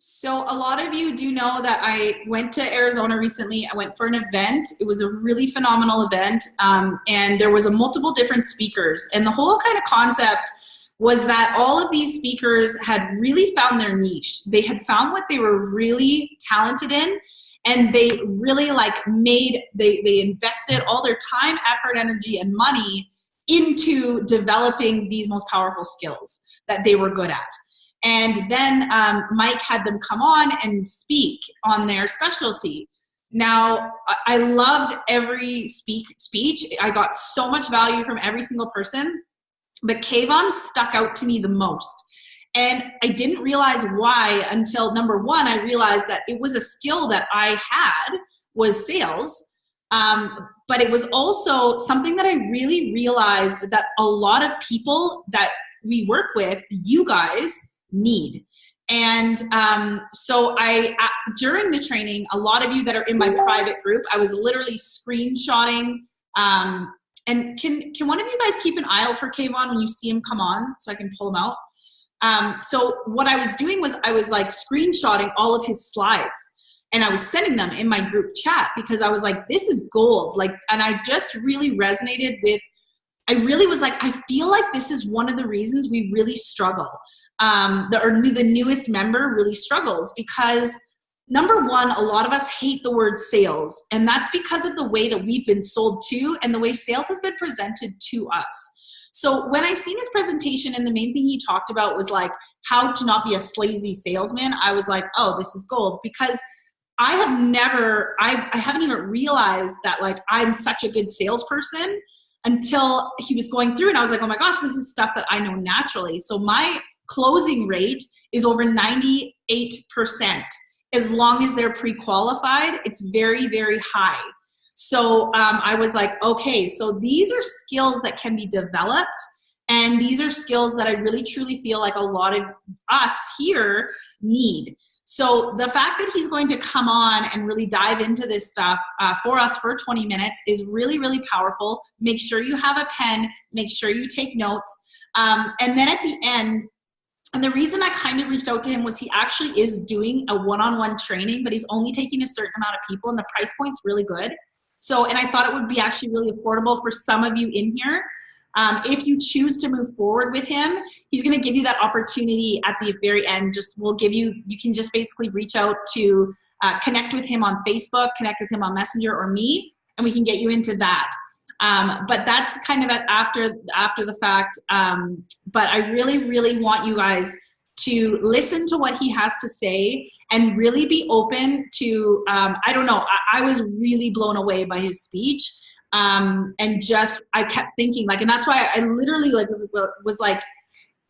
So a lot of you do know that I went to Arizona recently. I went for an event. It was a really phenomenal event. And there was a multiple different speakers. And the whole kind of concept was that all of these speakers had really found their niche. They had found what they were really talented in, and they really they invested all their time, effort, energy, and money into developing these most powerful skills that they were good at. And then Mike had them come on and speak on their specialty. Now, I loved every speech. I got so much value from every single person, but Kayvon stuck out to me the most. And I didn't realize why until, number one, I realized that it was a skill that I had, was sales. But it was also something that I really realized that a lot of people that we work with, you guys, need. And so during the training, a lot of you that are in my private group, I was literally screenshotting. And can one of you guys keep an eye out for Kayvon when you see him come on so I can pull him out? So what I was doing was I was like screenshotting all of his slides, and I was sending them in my group chat because I was like, this is gold. And I just really resonated with, I really was like, I feel like this is one of the reasons we really struggle. The newest member really struggles because, number one, a lot of us hate the word sales, and that's because of the way that we've been sold to and the way sales has been presented to us. So when I seen his presentation and the main thing he talked about was like how to not be a sleazy salesman, I was like, oh, this is gold, because I haven't even realized that like I'm such a good salesperson until he was going through, and I was like, oh my gosh, this is stuff that I know naturally. So my closing rate is over 98%. As long as they're pre-qualified, it's very, very high. So I was like, okay, so these are skills that can be developed, and these are skills that I really truly feel like a lot of us here need. So the fact that he's going to come on and really dive into this stuff for us for 20 minutes is really, really powerful. Make sure you have a pen, make sure you take notes. And then at the end, and the reason I kind of reached out to him was he actually is doing a one-on-one training, but he's only taking a certain amount of people, and the price point's really good. So, and I thought it would be actually really affordable for some of you in here. If you choose to move forward with him, he's going to give you that opportunity at the very end. You can just basically reach out to connect with him on Facebook, connect with him on Messenger or me, and we can get you into that. But that's kind of after the fact. But I really, really want you guys to listen to what he has to say and really be open to, I don't know, I was really blown away by his speech. And just, I kept thinking like, and that's why I literally like was like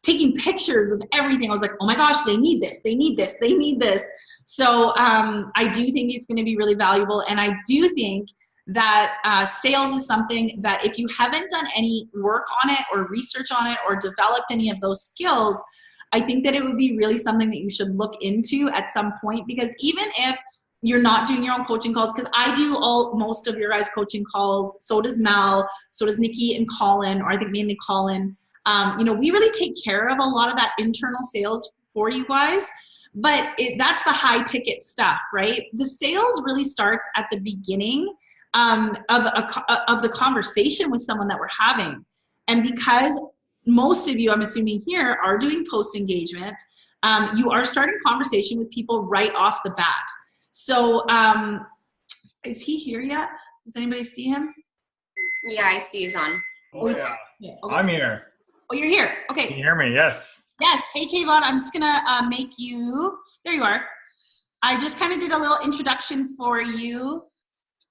taking pictures of everything. I was like, oh my gosh, they need this, they need this, they need this. So I do think it's going to be really valuable. And I do think that sales is something that if you haven't done any work on it or research on it or developed any of those skills, I think that it would be really something that you should look into at some point, because even if you're not doing your own coaching calls, because I do most of your guys' coaching calls, so does Mel, so does Nikki and Colin, or I think mainly Colin. We really take care of a lot of that internal sales for you guys, but that's the high ticket stuff, right? The sales really starts at the beginning of the conversation with someone that we're having. And because most of you, I'm assuming here, are doing post-engagement, you are starting conversation with people right off the bat. So is he here yet? Does anybody see him? Yeah, I see he's on. Oh, yeah. Okay. I'm here. Oh, you're here. Okay. Can you hear me? Yes. Yes. Hey, Kayvon, I'm just going to make you, there you are. I just kind of did a little introduction for you.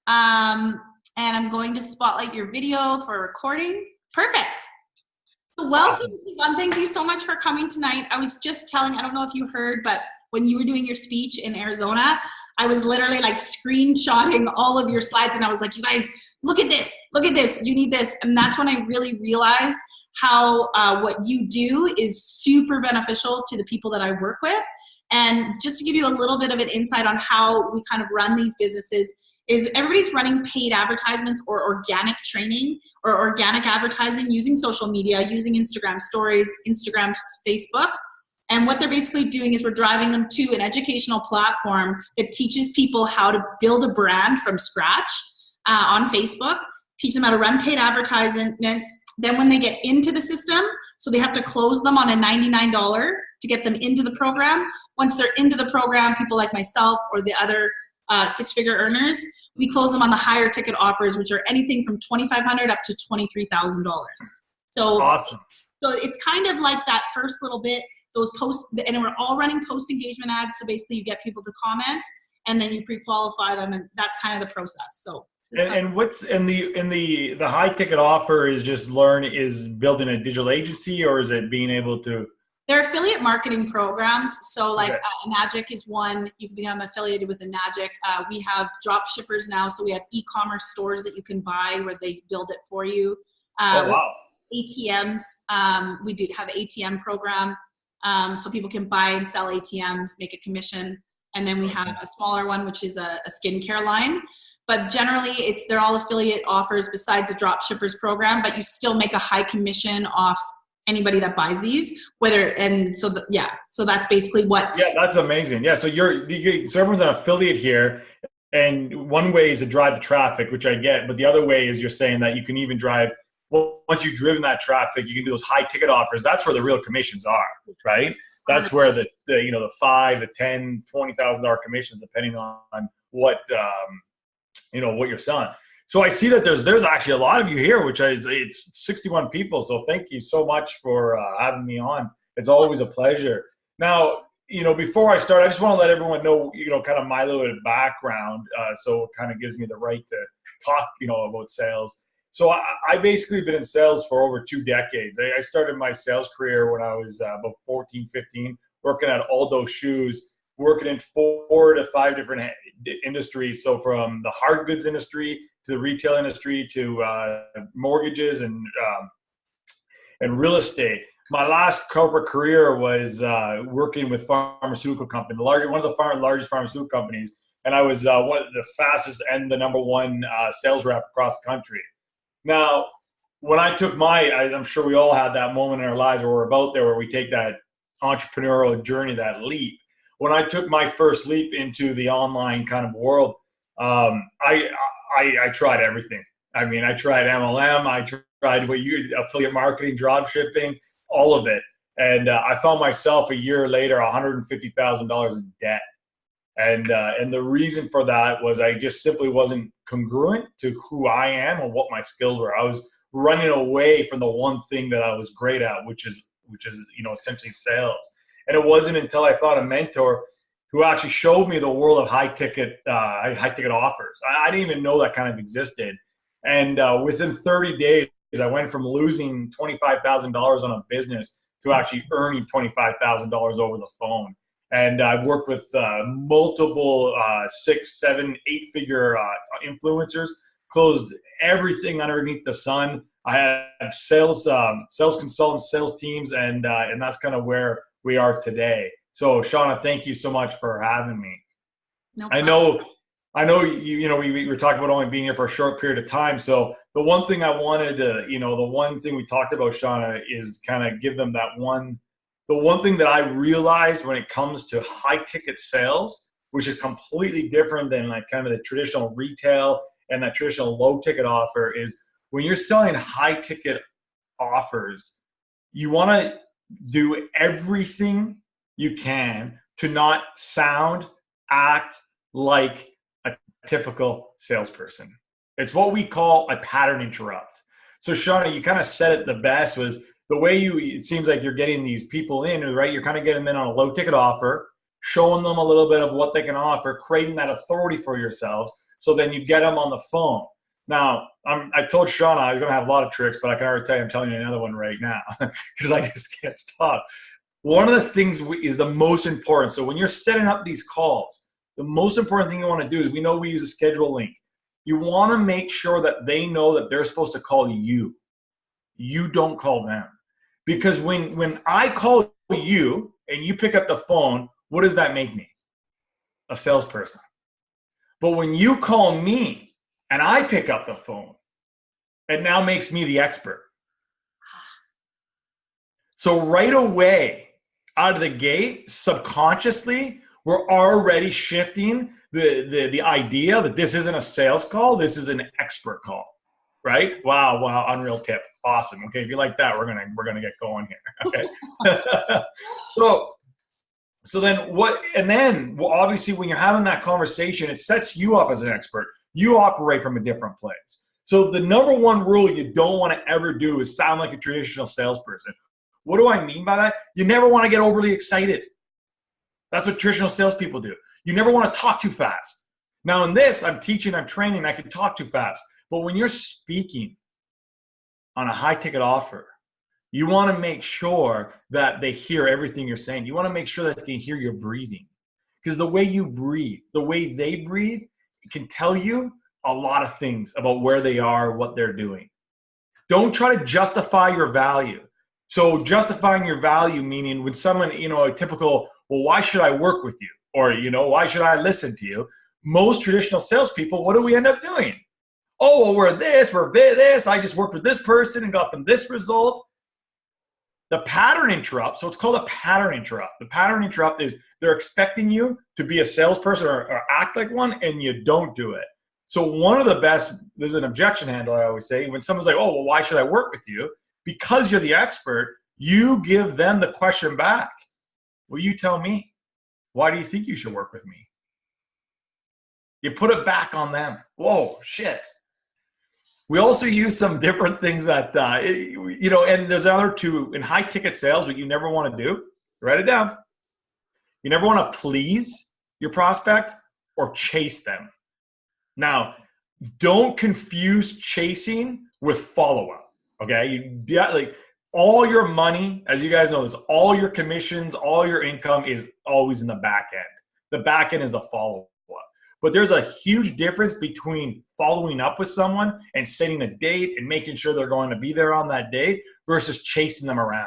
And I'm going to spotlight your video for recording. Perfect. So welcome, Kayvon. Thank you so much for coming tonight. I was just telling, I don't know if you heard, but when you were doing your speech in Arizona, I was literally like screenshotting all of your slides, and I was like, you guys, look at this, you need this. And that's when I really realized how what you do is super beneficial to the people that I work with. And just to give you a little bit of an insight on how we kind of run these businesses is everybody's running paid advertisements or organic training or organic advertising using social media, using Instagram stories, Instagram, Facebook. And what they're basically doing is we're driving them to an educational platform that teaches people how to build a brand from scratch on Facebook, teach them how to run paid advertisements. Then when they get into the system, so they have to close them on a $99 to get them into the program. Once they're into the program, people like myself or the other six-figure earners, we close them on the higher ticket offers, which are anything from $2,500 up to $23,000. So awesome. So it's kind of like that first little bit, those posts, and we're all running post engagement ads. So basically you get people to comment and then you pre-qualify them, and that's kind of the process. So and what's in the high ticket offer is just building a digital agency, or is it being able to? They're affiliate marketing programs. So like Nagic is one. You can become affiliated with a Nagic. We have drop shippers now. So we have e-commerce stores that you can buy where they build it for you. Oh, wow. ATMs. We do have an ATM program. So people can buy and sell ATMs, make a commission. And then we have a smaller one, which is a skincare line. But generally, they're all affiliate offers besides the drop shippers program, but you still make a high commission off anybody that buys these, so that's basically what. Yeah, that's amazing. Yeah, so so everyone's an affiliate here, and one way is to drive the traffic, which I get, but the other way is you're saying that you can even drive, well, once you've driven that traffic, you can do those high ticket offers. That's where the real commissions are, right? That's where the $5,000, the $10,000, $20,000 commissions, depending on what what you're selling. So I see that there's actually a lot of you here, which it's 61 people. So thank you so much for having me on. It's always a pleasure. Now, before I start, I just want to let everyone know, kind of my little bit of background. So it kind of gives me the right to talk, about sales. So I basically been in sales for over 2 decades. I started my sales career when I was about 14, 15, working at Aldo Shoes, working in 4 to 5 different industries. So from the hard goods industry to the retail industry to mortgages and real estate. My last corporate career was working with pharmaceutical company, one of the largest pharmaceutical companies, and I was one of the fastest and the #1 sales rep across the country. Now, when I took I'm sure we all had that moment in our lives where we're about there, where we take that entrepreneurial journey, that leap. When I took my first leap into the online kind of world, I tried everything. I mean, I tried MLM, I tried affiliate marketing, drop shipping, all of it. And I found myself a year later, $150,000 in debt. And the reason for that was I just simply wasn't congruent to who I am and what my skills were. I was running away from the one thing that I was great at, which is essentially sales. And it wasn't until I found a mentor who actually showed me the world of high ticket offers. I didn't even know that kind of existed. And within 30 days, I went from losing $25,000 on a business to actually earning $25,000 over the phone. And I've worked with multiple 6, 7, 8-figure influencers, closed everything underneath the sun. I have sales consultants, sales teams, and that's kind of where we are today. So, Shauna, thank you so much for having me. No problem. I know we were talking about only being here for a short period of time. So the one thing I wanted to, the one thing we talked about, Shauna, is kind of give them the one thing that I realized when it comes to high ticket sales, which is completely different than like kind of the traditional retail and that traditional low ticket offer, is when you're selling high ticket offers, you want to do everything you can to not sound, act like a typical salesperson. It's what we call a pattern interrupt. So Shauna, you kind of said it the best, was the way it seems like you're getting these people in, right? You're kind of getting them in on a low ticket offer, showing them a little bit of what they can offer, creating that authority for yourselves. So then you get them on the phone. Now, I told Shauna I was going to have a lot of tricks, but I can already tell you, I'm telling you another one right now because I just can't stop. One of the things is the most important. So when you're setting up these calls, the most important thing you want to do is, we know we use a schedule link. You want to make sure that they know that they're supposed to call you. You don't call them. Because when I call you and you pick up the phone, what does that make me? A salesperson. But when you call me and I pick up the phone, it now makes me the expert. So right away, out of the gate, subconsciously, we're already shifting the idea that this isn't a sales call, this is an expert call, right? Wow, unreal tip. Awesome. Okay, if you like that, we're gonna get going here. Okay. So then what, and then well, obviously when you're having that conversation, it sets you up as an expert. You operate from a different place. So the number one rule you don't want to ever do is sound like a traditional salesperson. What do I mean by that? You never want to get overly excited. That's what traditional salespeople do. You never want to talk too fast. Now in this, I'm teaching, I'm training, I can talk too fast. But when you're speaking on a high ticket offer, you want to make sure that they hear everything you're saying. You want to make sure that they can hear your breathing. Because the way you breathe, the way they breathe, can tell you a lot of things about where they are, what they're doing. Don't try to justify your value. So justifying your value, meaning when someone, a typical, well, why should I work with you? Or, why should I listen to you? Most traditional salespeople, what do we end up doing? Oh, well, we're this, I just worked with this person and got them this result. The pattern interrupt, so it's called a pattern interrupt. The pattern interrupt is they're expecting you to be a salesperson or act like one, and you don't do it. So one of the best, there's an objection handle I always say, when someone's like, oh, well, why should I work with you? Because you're the expert, you give them the question back. Well, you tell me, why do you think you should work with me? You put it back on them. Whoa, shit. We also use some different things that, and there's another two in high ticket sales, what you never want to do, write it down. You never want to please your prospect or chase them. Now, don't confuse chasing with follow-up, okay? All your money, as you guys know, is all your commissions, all your income is always in the back end. The back end is the follow-up. But there's a huge difference between following up with someone and setting a date and making sure they're going to be there on that date versus chasing them around.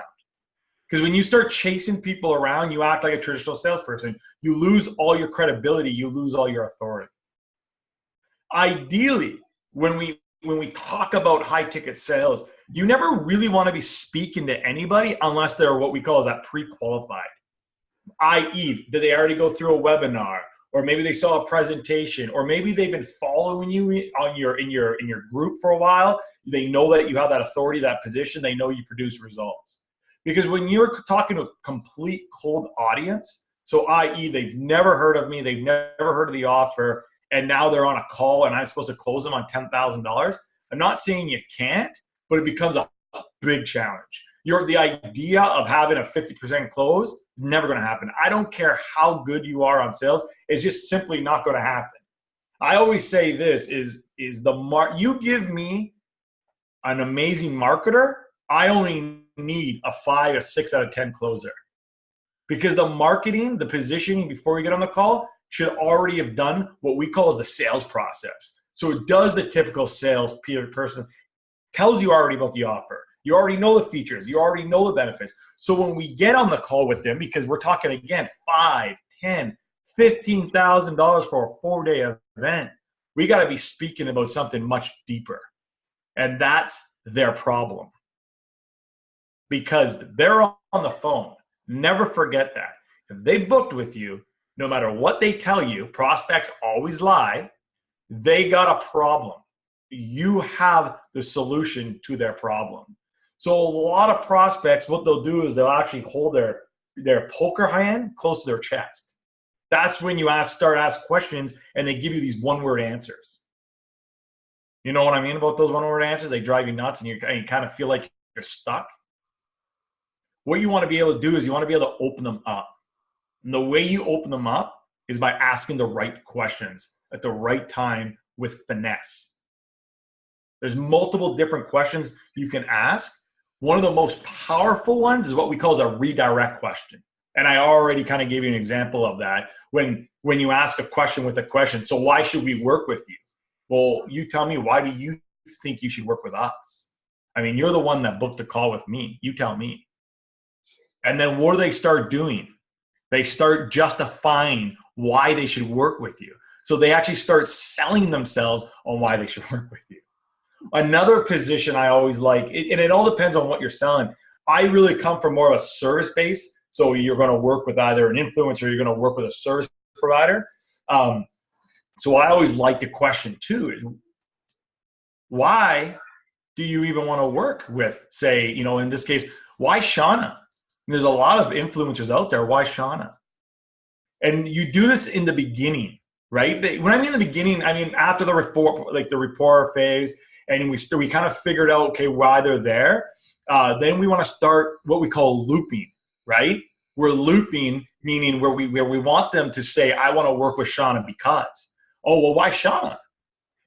Because when you start chasing people around, you act like a traditional salesperson. You lose all your credibility. You lose all your authority. Ideally, when we talk about high ticket sales, you never really want to be speaking to anybody unless they're what we call as that pre-qualified. i.e., did they already go through a webinar? Or maybe they saw a presentation, or maybe they've been following you in your group for a while. They know that you have that authority, that position. They know you produce results. Because when you're talking to a complete cold audience, so i.e. they've never heard of me, they've never heard of the offer, and now they're on a call and I'm supposed to close them on $10,000. I'm not saying you can't, but it becomes a big challenge. The idea of having a 50% close is never going to happen. I don't care how good you are on sales. It's just simply not going to happen. I always say this is you give me an amazing marketer, I only need a 5, a 6 out of 10 closer. Because the marketing, the positioning before you get on the call should already have done what we call as the sales process. So it does the typical sales person, tells you already about the offer. You already know the features. You already know the benefits. So when we get on the call with them, because we're talking again, $5, $10, $15,000 for a 4-day event, we got to be speaking about something much deeper. And that's their problem. Because they're on the phone. Never forget that. If they booked with you, no matter what they tell you, prospects always lie, they got a problem. You have the solution to their problem. So a lot of prospects, what they'll do is they'll actually hold their poker hand close to their chest. That's when you start asking questions and they give you these one-word answers. You know what I mean about those one-word answers? They drive you nuts and you kind of feel like you're stuck. What you want to be able to do is you want to be able to open them up. And the way you open them up is by asking the right questions at the right time with finesse. There's multiple different questions you can ask. One of the most powerful ones is what we call as a redirect question. And I already kind of gave you an example of that. When you ask a question with a question, so why should we work with you? Well, you tell me, why do you think you should work with us? I mean, you're the one that booked the call with me. You tell me. And then what do they start doing? They start justifying why they should work with you. So they actually start selling themselves on why they should work with you. Another position I always like, and it all depends on what you're selling. I really come from more of a service-based So you're going to work with either an influencer, or you're going to work with a service provider. So I always like the question too, is why do you even want to work with, say, in this case, why Shauna? There's a lot of influencers out there. Why Shauna? And you do this in the beginning, right? When I mean the beginning, I mean after the rapport phase, and we kind of figured out, okay, why they're there. Then we want to start what we call looping, right? We're looping, meaning where we want them to say, I want to work with Shauna because. Oh, well, why Shauna?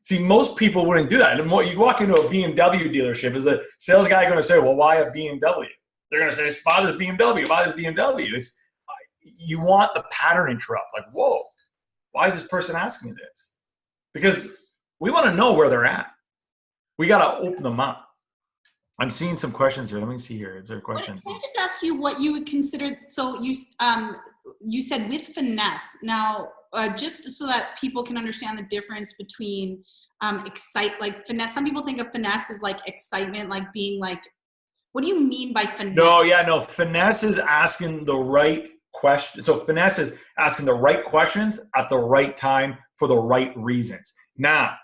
See, most people wouldn't do that. And you walk into a BMW dealership, is the sales guy going to say, well, why a BMW? They're going to say, buy this BMW, buy this BMW. You want the pattern interrupt. Like, whoa, why is this person asking me this? Because we want to know where they're at. We got to open them up. I'm seeing some questions here. Let me see here. Is there a question? Can I just ask you what you would consider? So you said with finesse. Now, just so that people can understand the difference between finesse. Some people think of finesse as like excitement, like being like. What do you mean by finesse? No. Finesse is asking the right question. So finesse is asking the right questions at the right time for the right reasons. Now,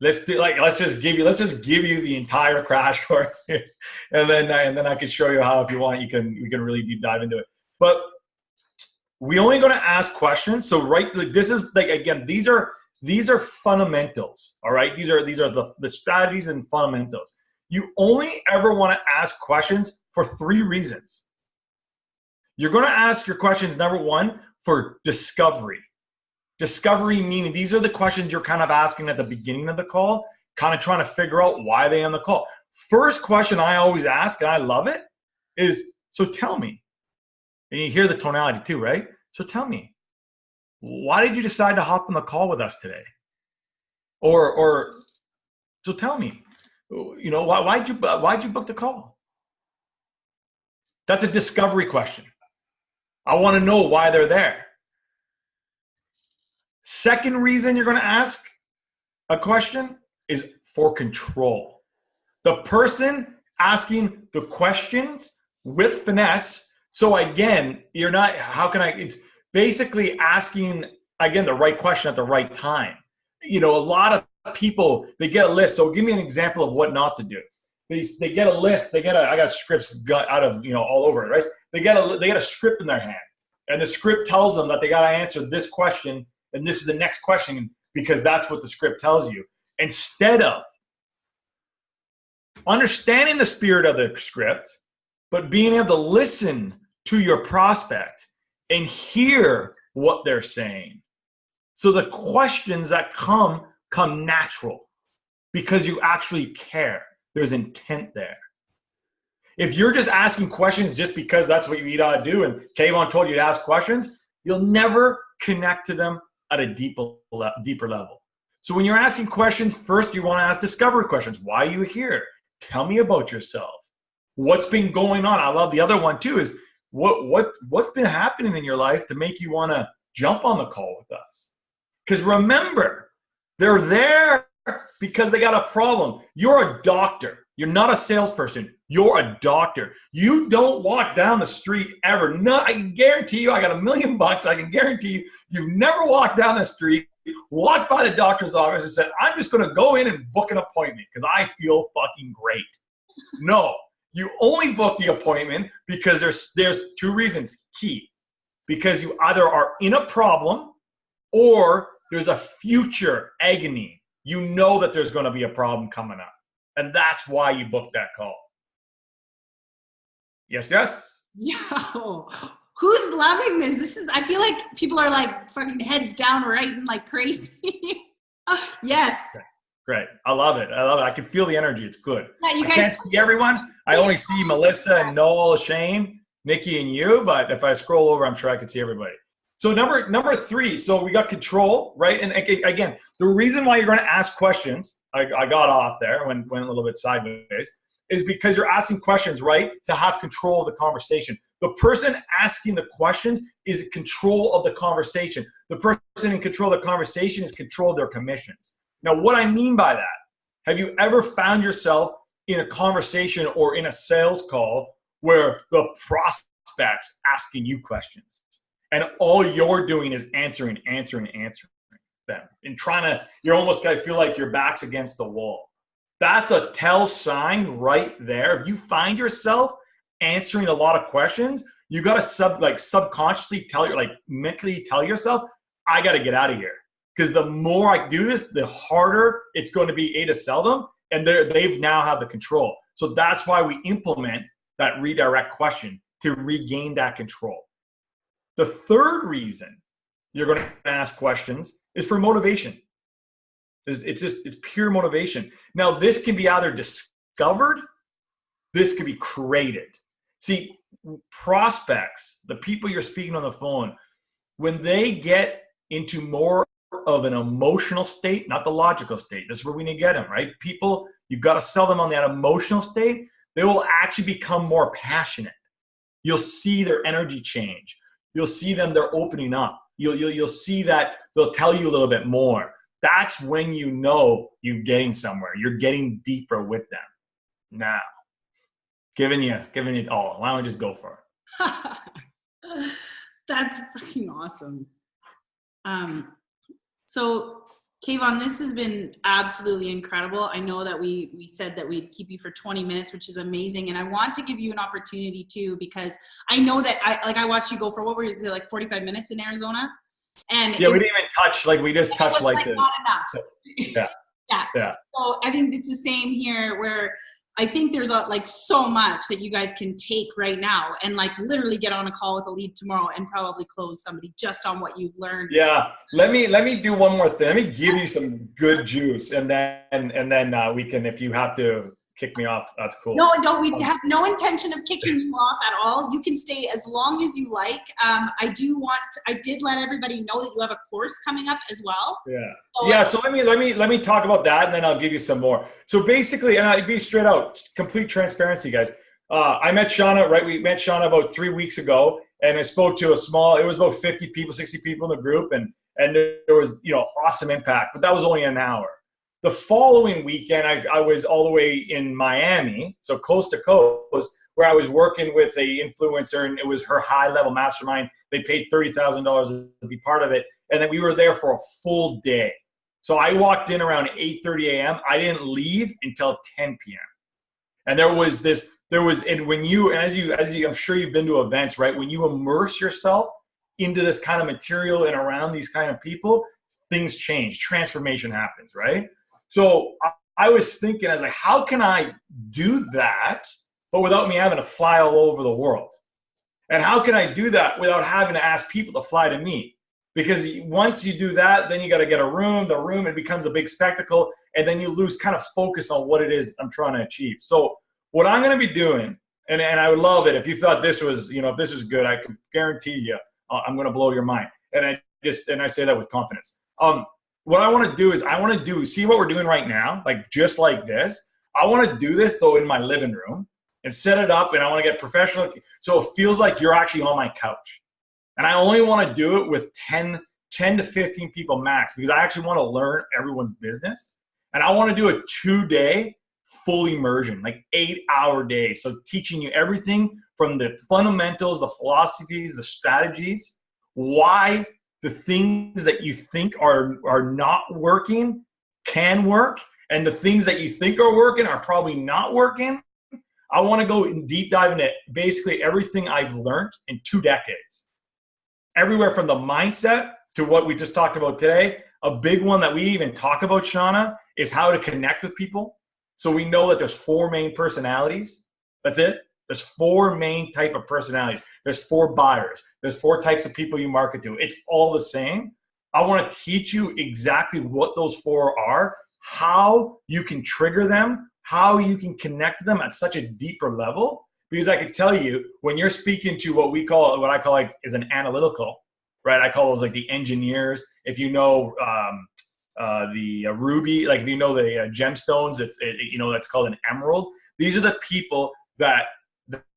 let's just give you the entire crash course here, and then I can show you how, if you want, we can really deep dive into it. But we only going to ask questions. So this is again, these are fundamentals. All right, these are the strategies and fundamentals. You only ever want to ask questions for 3 reasons. You're going to ask your questions, number 1, for discovery. Discovery meaning these are the questions you're kind of asking at the beginning of the call, kind of trying to figure out why they're on the call. First question I always ask, and I love it, is, so tell me. And you hear the tonality too, right? So tell me, why did you decide to hop on the call with us today? Or so tell me, why'd you book the call? That's a discovery question. I want to know why they're there. Second reason you're going to ask a question is for control. The person asking the questions with finesse. So again, it's basically asking, again, the right question at the right time. A lot of people, they get a list. So give me an example of what not to do. They get a list. I got scripts out of, all over it, right? They get a script in their hand, and the script tells them that they got to answer this question, and this is the next question, because that's what the script tells you. Instead of understanding the spirit of the script, but being able to listen to your prospect and hear what they're saying. So the questions that come natural because you actually care. There's intent there. If you're just asking questions just because that's what you ought to do, and Kayvon told you to ask questions, you'll never connect to them at a deeper level. So when you're asking questions, first you want to ask discovery questions. Why are you here? Tell me about yourself. What's been going on? I love the other one too, is what's been happening in your life to make you want to jump on the call with us? Because remember, they're there because they got a problem. You're a doctor. You're not a salesperson. You're a doctor. You don't walk down the street ever. No, I can guarantee you, I got $1 million. I can guarantee you, you've never walked down the street, walked by the doctor's office and said, I'm just going to go in and book an appointment because I feel fucking great. No, you only book the appointment because there's 2 reasons key. Because you either are in a problem or there's a future agony. You know that there's going to be a problem coming up. And that's why you booked that call. Yes? Yo, who's loving this? I feel like people are like fucking heads down writing like crazy. Yes. Great. I love it. I can feel the energy. It's good. Yeah, I can't see everyone. I only see Melissa and Noel, Shane, Nikki, and you. But if I scroll over, I'm sure I can see everybody. So number 3, so we got control, right? And again, the reason why you're going to ask questions, I got off there, went a little bit sideways, is because you're asking questions, right, to have control of the conversation. The person asking the questions is in control of the conversation. The person in control of the conversation is control of their commissions. Now, what I mean by that, have you ever found yourself in a conversation or in a sales call where the prospect prospects asking you questions. And all you're doing is answering them and you're almost going to feel like your back's against the wall. That's a tell sign right there. If you find yourself answering a lot of questions, you got to subconsciously mentally tell yourself, I got to get out of here. Because the more I do this, the harder it's going to be to sell them. And they've now have the control. So that's why we implement that redirect question to regain that control. The third reason you're going to ask questions is for motivation. It's pure motivation. Now, this can be either discovered, this can be created. See, prospects, the people you're speaking on the phone, when they get into more of an emotional state, not the logical state, this is where we need to get them, right? People, you've got to sell them on that emotional state. They will actually become more passionate. You'll see their energy change. You'll see them, they're opening up. You'll see that they'll tell you a little bit more. That's when you know you're getting somewhere. You're getting deeper with them. Now, giving you all. Why don't we just go for it? That's freaking awesome. So Kayvon, this has been absolutely incredible. I know that we said that we'd keep you for 20 minutes, which is amazing. And I want to give you an opportunity too, because I know that I watched you go for, what were you, like 45 minutes in Arizona? And yeah, we didn't even touch, we just touched not enough. Yeah. Yeah. So I think it's the same here, where I think there's so much that you guys can take right now and literally get on a call with a lead tomorrow and probably close somebody just on what you've learned. Yeah. Let me do one more thing. Let me give you some good juice, and then we can, if you have to kick me off, that's cool. No, we have no intention of kicking you off at all. You can stay as long as you like. I did let everybody know that you have a course coming up as well. Yeah. So let me talk about that, and then I'll give you some more. So basically, and I'll be straight out, complete transparency, guys. I met Shauna, right? We met Shauna about 3 weeks ago, and I spoke to it was about 50 people, 60 people in the group, and there was, awesome impact, but that was only an hour. The following weekend, I was all the way in Miami, so coast to coast, where I was working with a influencer, and it was her high-level mastermind. They paid $30,000 to be part of it, and then we were there for a full day. So I walked in around 8:30 a.m. I didn't leave until 10 p.m. And and when you, I'm sure you've been to events, right? When you immerse yourself into this kind of material and around these kind of people, things change, transformation happens, right? So I was thinking, I was like, how can I do that, but without me having to fly all over the world? And how can I do that without having to ask people to fly to me? Because once you do that, then you got to get a room. The room, it becomes a big spectacle, and then you lose kind of focus on what it is I'm trying to achieve. So what I'm going to be doing, and I would love it if you thought this was, if this was good, I can guarantee you I'm going to blow your mind. And I say that with confidence. What I want to do is see what we're doing right now, just like this. I want to do this though in my living room and set it up, and I want to get professional. So it feels like you're actually on my couch. And I only want to do it with 10 to 15 people max, because I actually want to learn everyone's business. And I want to do a 2-day full immersion, 8-hour day. So teaching you everything from the fundamentals, the philosophies, the strategies, why the things that you think are not working can work, and the things that you think are working are probably not working. I want to go in deep dive into basically everything I've learned in 2 decades. Everywhere from the mindset to what we just talked about today. A big one that we even talk about, Shauna, is how to connect with people. So we know that there's 4 main personalities. That's it. There's 4 main type of personalities. There's 4 buyers. There's 4 types of people you market to. It's all the same. I want to teach you exactly what those 4 are, how you can trigger them, how you can connect to them at such a deeper level. Because I can tell you, when you're speaking to what I call is an analytical, right? I call those the engineers. If you know the ruby, if you know the gemstones, that's called an emerald. These are the people that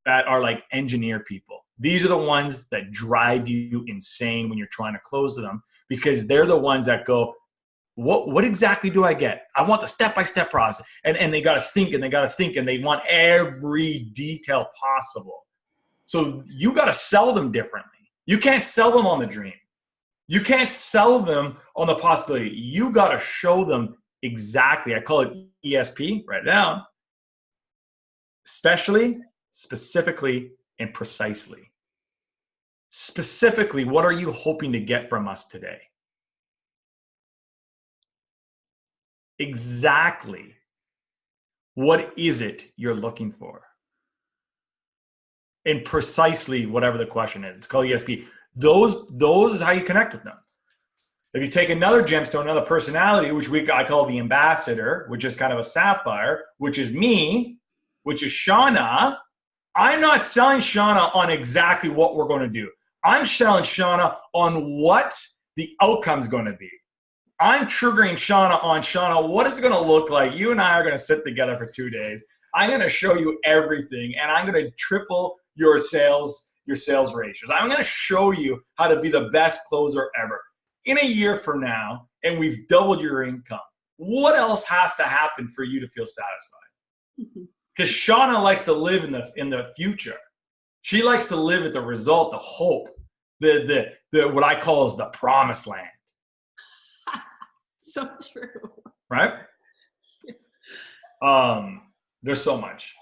are engineer people. These are the ones that drive you insane when you're trying to close them, because they're the ones that go, what exactly do I get? I want the step-by-step process. And they got to think, and they want every detail possible. So you got to sell them differently. You can't sell them on the dream. You can't sell them on the possibility. You got to show them exactly. I call it ESP, write it down. Especially, specifically, and precisely. Specifically, what are you hoping to get from us today? Exactly. What is it you're looking for? And precisely whatever the question is. It's called ESP. Those is how you connect with them. If you take another gemstone, another personality, which I call the ambassador, which is kind of a sapphire, which is me, which is Shauna, I'm not selling Shauna on exactly what we're going to do. I'm selling Shauna on what the outcome's going to be. I'm triggering Shauna on Shauna, what is it going to look like? You and I are going to sit together for 2 days. I'm going to show you everything, and I'm going to triple your sales ratios. I'm going to show you how to be the best closer ever. In a year from now, and we've doubled your income, what else has to happen for you to feel satisfied? Because Shauna likes to live in the future. She likes to live at the result, the hope, the what I call is the promised land. So true. Right? There's so much.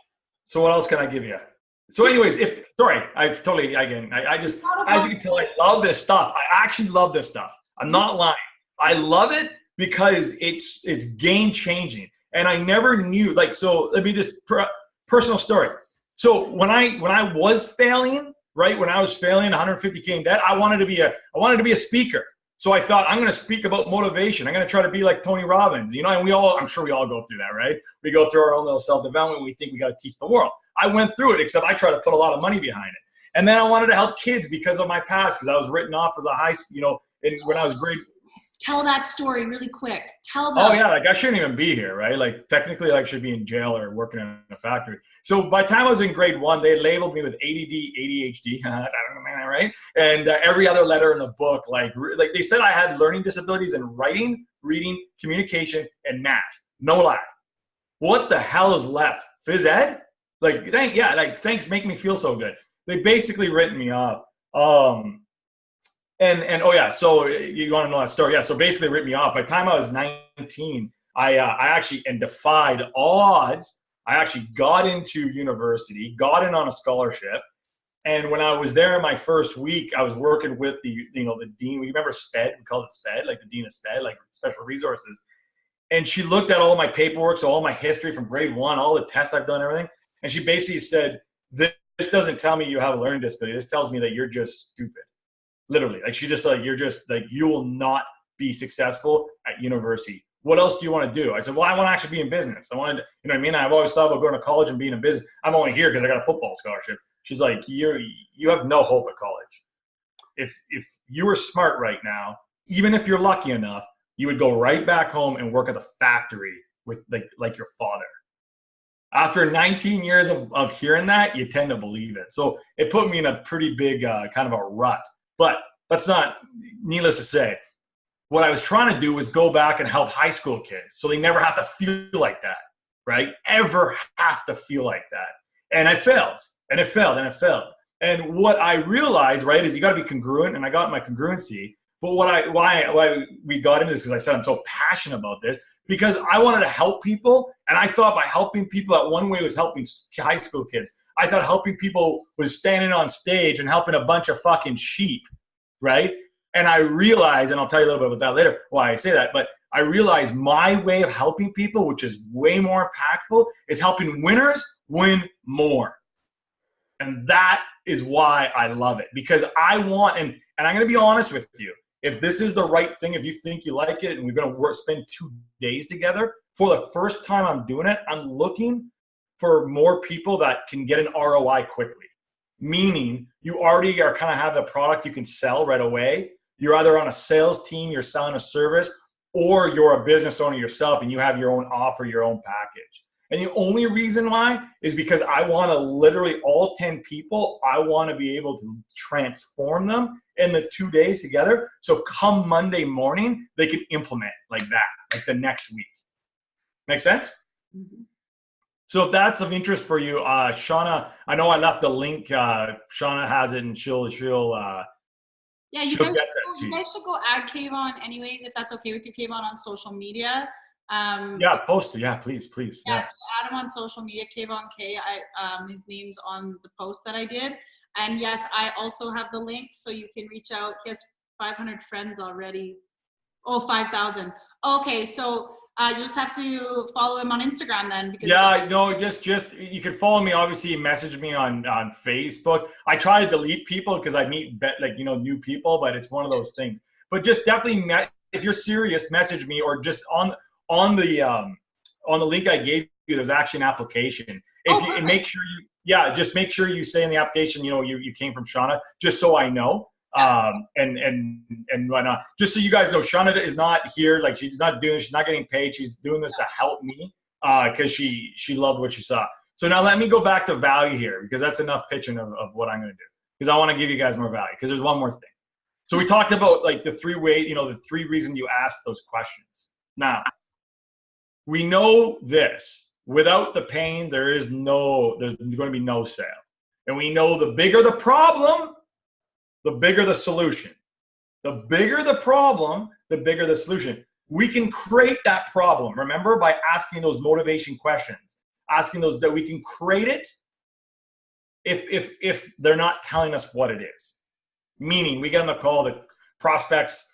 So what else can I give you? So anyways, I just, as you can tell, I love this stuff. I actually love this stuff. I'm not lying. I love it because it's game changing. And I never knew, so let me just, personal story. So when I was failing, right, when I was failing 150K in debt, I wanted to be a speaker. So I thought, I'm going to speak about motivation. I'm going to try to be like Tony Robbins, and I'm sure we all go through that, right? We go through our own little self-development. We think we got to teach the world. I went through it, except I tried to put a lot of money behind it. And then I wanted to help kids because of my past, because I was written off as a high school, when I was grade. Tell that story really quick. Tell them. Oh yeah, I shouldn't even be here, right? Technically, I should be in jail or working in a factory. So by the time I was in grade 1, they labeled me with ADD, ADHD, right? And every other letter in the book, like they said I had learning disabilities in writing, reading, communication, and math. No lie. What the hell is left? Phys ed? Thanks, make me feel so good. They basically written me off. And oh yeah, so you want to know that story? Yeah, so basically written me off. By the time I was 19, I actually, and defied all odds, I actually got into university, got in on a scholarship. And when I was there in my first week, I was working with the dean. We remember SPED, we called it SPED, like the dean of SPED, like special resources. And she looked at all my paperwork, so all my history from grade 1, all the tests I've done, everything. And she basically said, this doesn't tell me you have a learning disability. This tells me that you're just stupid. Literally, she just you will not be successful at university. What else do you want to do? I said, well, I want to actually be in business. I wanted to, you know what I mean? I've always thought about going to college and being in business. I'm only here because I got a football scholarship. She's like, you have no hope at college. If you were smart right now, even if you're lucky enough, you would go right back home and work at the factory with like your father. After 19 years of hearing that, you tend to believe it. So it put me in a pretty big kind of a rut. But that's not, needless to say, what I was trying to do was go back and help high school kids so they never have to feel like that, right? Ever have to feel like that. And I failed, and it failed, and it failed. And what I realized, right, is you got to be congruent, and I got my congruency. But why we got into this, because I said I'm so passionate about this, because I wanted to help people, and I thought by helping people, that one way was helping high school kids. I thought helping people was standing on stage and helping a bunch of fucking sheep, right? And I realized, and I'll tell you a little bit about that later, why I say that, but I realized my way of helping people, which is way more impactful, is helping winners win more. And that is why I love it, because I want, and I'm going to be honest with you, if this is the right thing, if you think you like it, and we're going to spend 2 days together, for the first time I'm doing it, I'm looking for more people that can get an ROI quickly. Meaning you already are kind of have a product you can sell right away. You're either on a sales team, you're selling a service, or you're a business owner yourself and you have your own offer, your own package. And the only reason why is because I want to literally all 10 people, I want to be able to transform them in the 2 days together. So come Monday morning, they can implement like that, like the next week. Make sense? Mm-hmm. So if that's of interest for you, Shauna, I know I left the link. Shauna has it, and she'll Yeah, she'll get that to you you. guys should go add Kayvon anyways, if that's okay with you, Kayvon, on social media. Yeah, post it. Yeah, please. Yeah, Yeah. add him on social media, Kayvon K. His name's on the post that I did. And yes, I also have the link, so you can reach out. He has 500 friends already. Oh, 5,000. Okay, so you just have to follow him on Instagram then, because Yeah, no, just you can follow me. Obviously, message me on Facebook. I try to delete people because I meet new people, but it's one of those things. But just definitely, if you're serious, message me, or just on the link I gave you. There's actually an application. If you, and make sure just make sure you say in the application, you came from Shauna, just so I know. And whatnot. Just so you guys know, Shauna is not here. Like, she's not getting paid. She's doing this to help me because she loved what she saw. So now let me go back to value here, because that's enough pitching of what I'm going to do, because I want to give you guys more value, because there's one more thing. So we talked about like the three reasons you ask those questions. Now, we know this: without the pain, there's going to be no sale. And we know the bigger the problem, the bigger the solution. The bigger the problem, the bigger the solution. We can create that problem, remember, by asking those motivation questions, asking those, that we can create it if they're not telling us what it is. Meaning, we get on the call, the prospects,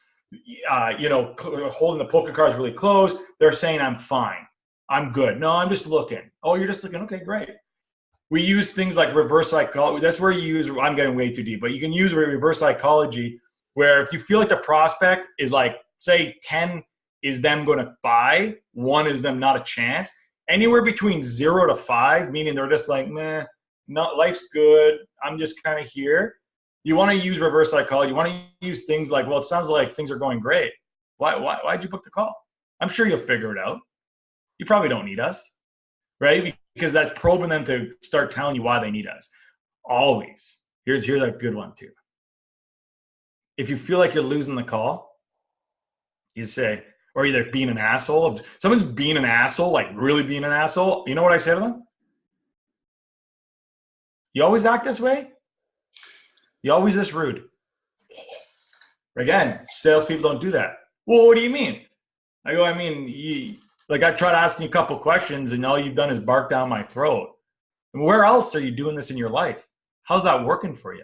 holding the poker cards really close. They're saying, I'm fine. I'm good. No, I'm just looking. Oh, you're just looking. Okay, great. We use things like reverse psychology. That's where you use, I'm getting way too deep, but you can use reverse psychology, where if you feel like the prospect is like, say 10 is them going to buy, 1 is them not a chance, anywhere between 0 to 5, meaning they're just like, meh, not, life's good, I'm just kind of here. You want to use reverse psychology. You want to use things like, well, it sounds like things are going great. Why'd you book the call? I'm sure you'll figure it out. You probably don't need us, right? Because that's probing them to start telling you why they need us. Always. Here's a good one too. If you feel like you're losing the call, you say, or either being an asshole. If someone's being an asshole, like really being an asshole, you know what I say to them? You always act this way? You always this rude? Again, salespeople don't do that. Well, what do you mean? I go, I mean, I've tried asking you a couple questions, and all you've done is bark down my throat. And where else are you doing this in your life? How's that working for you?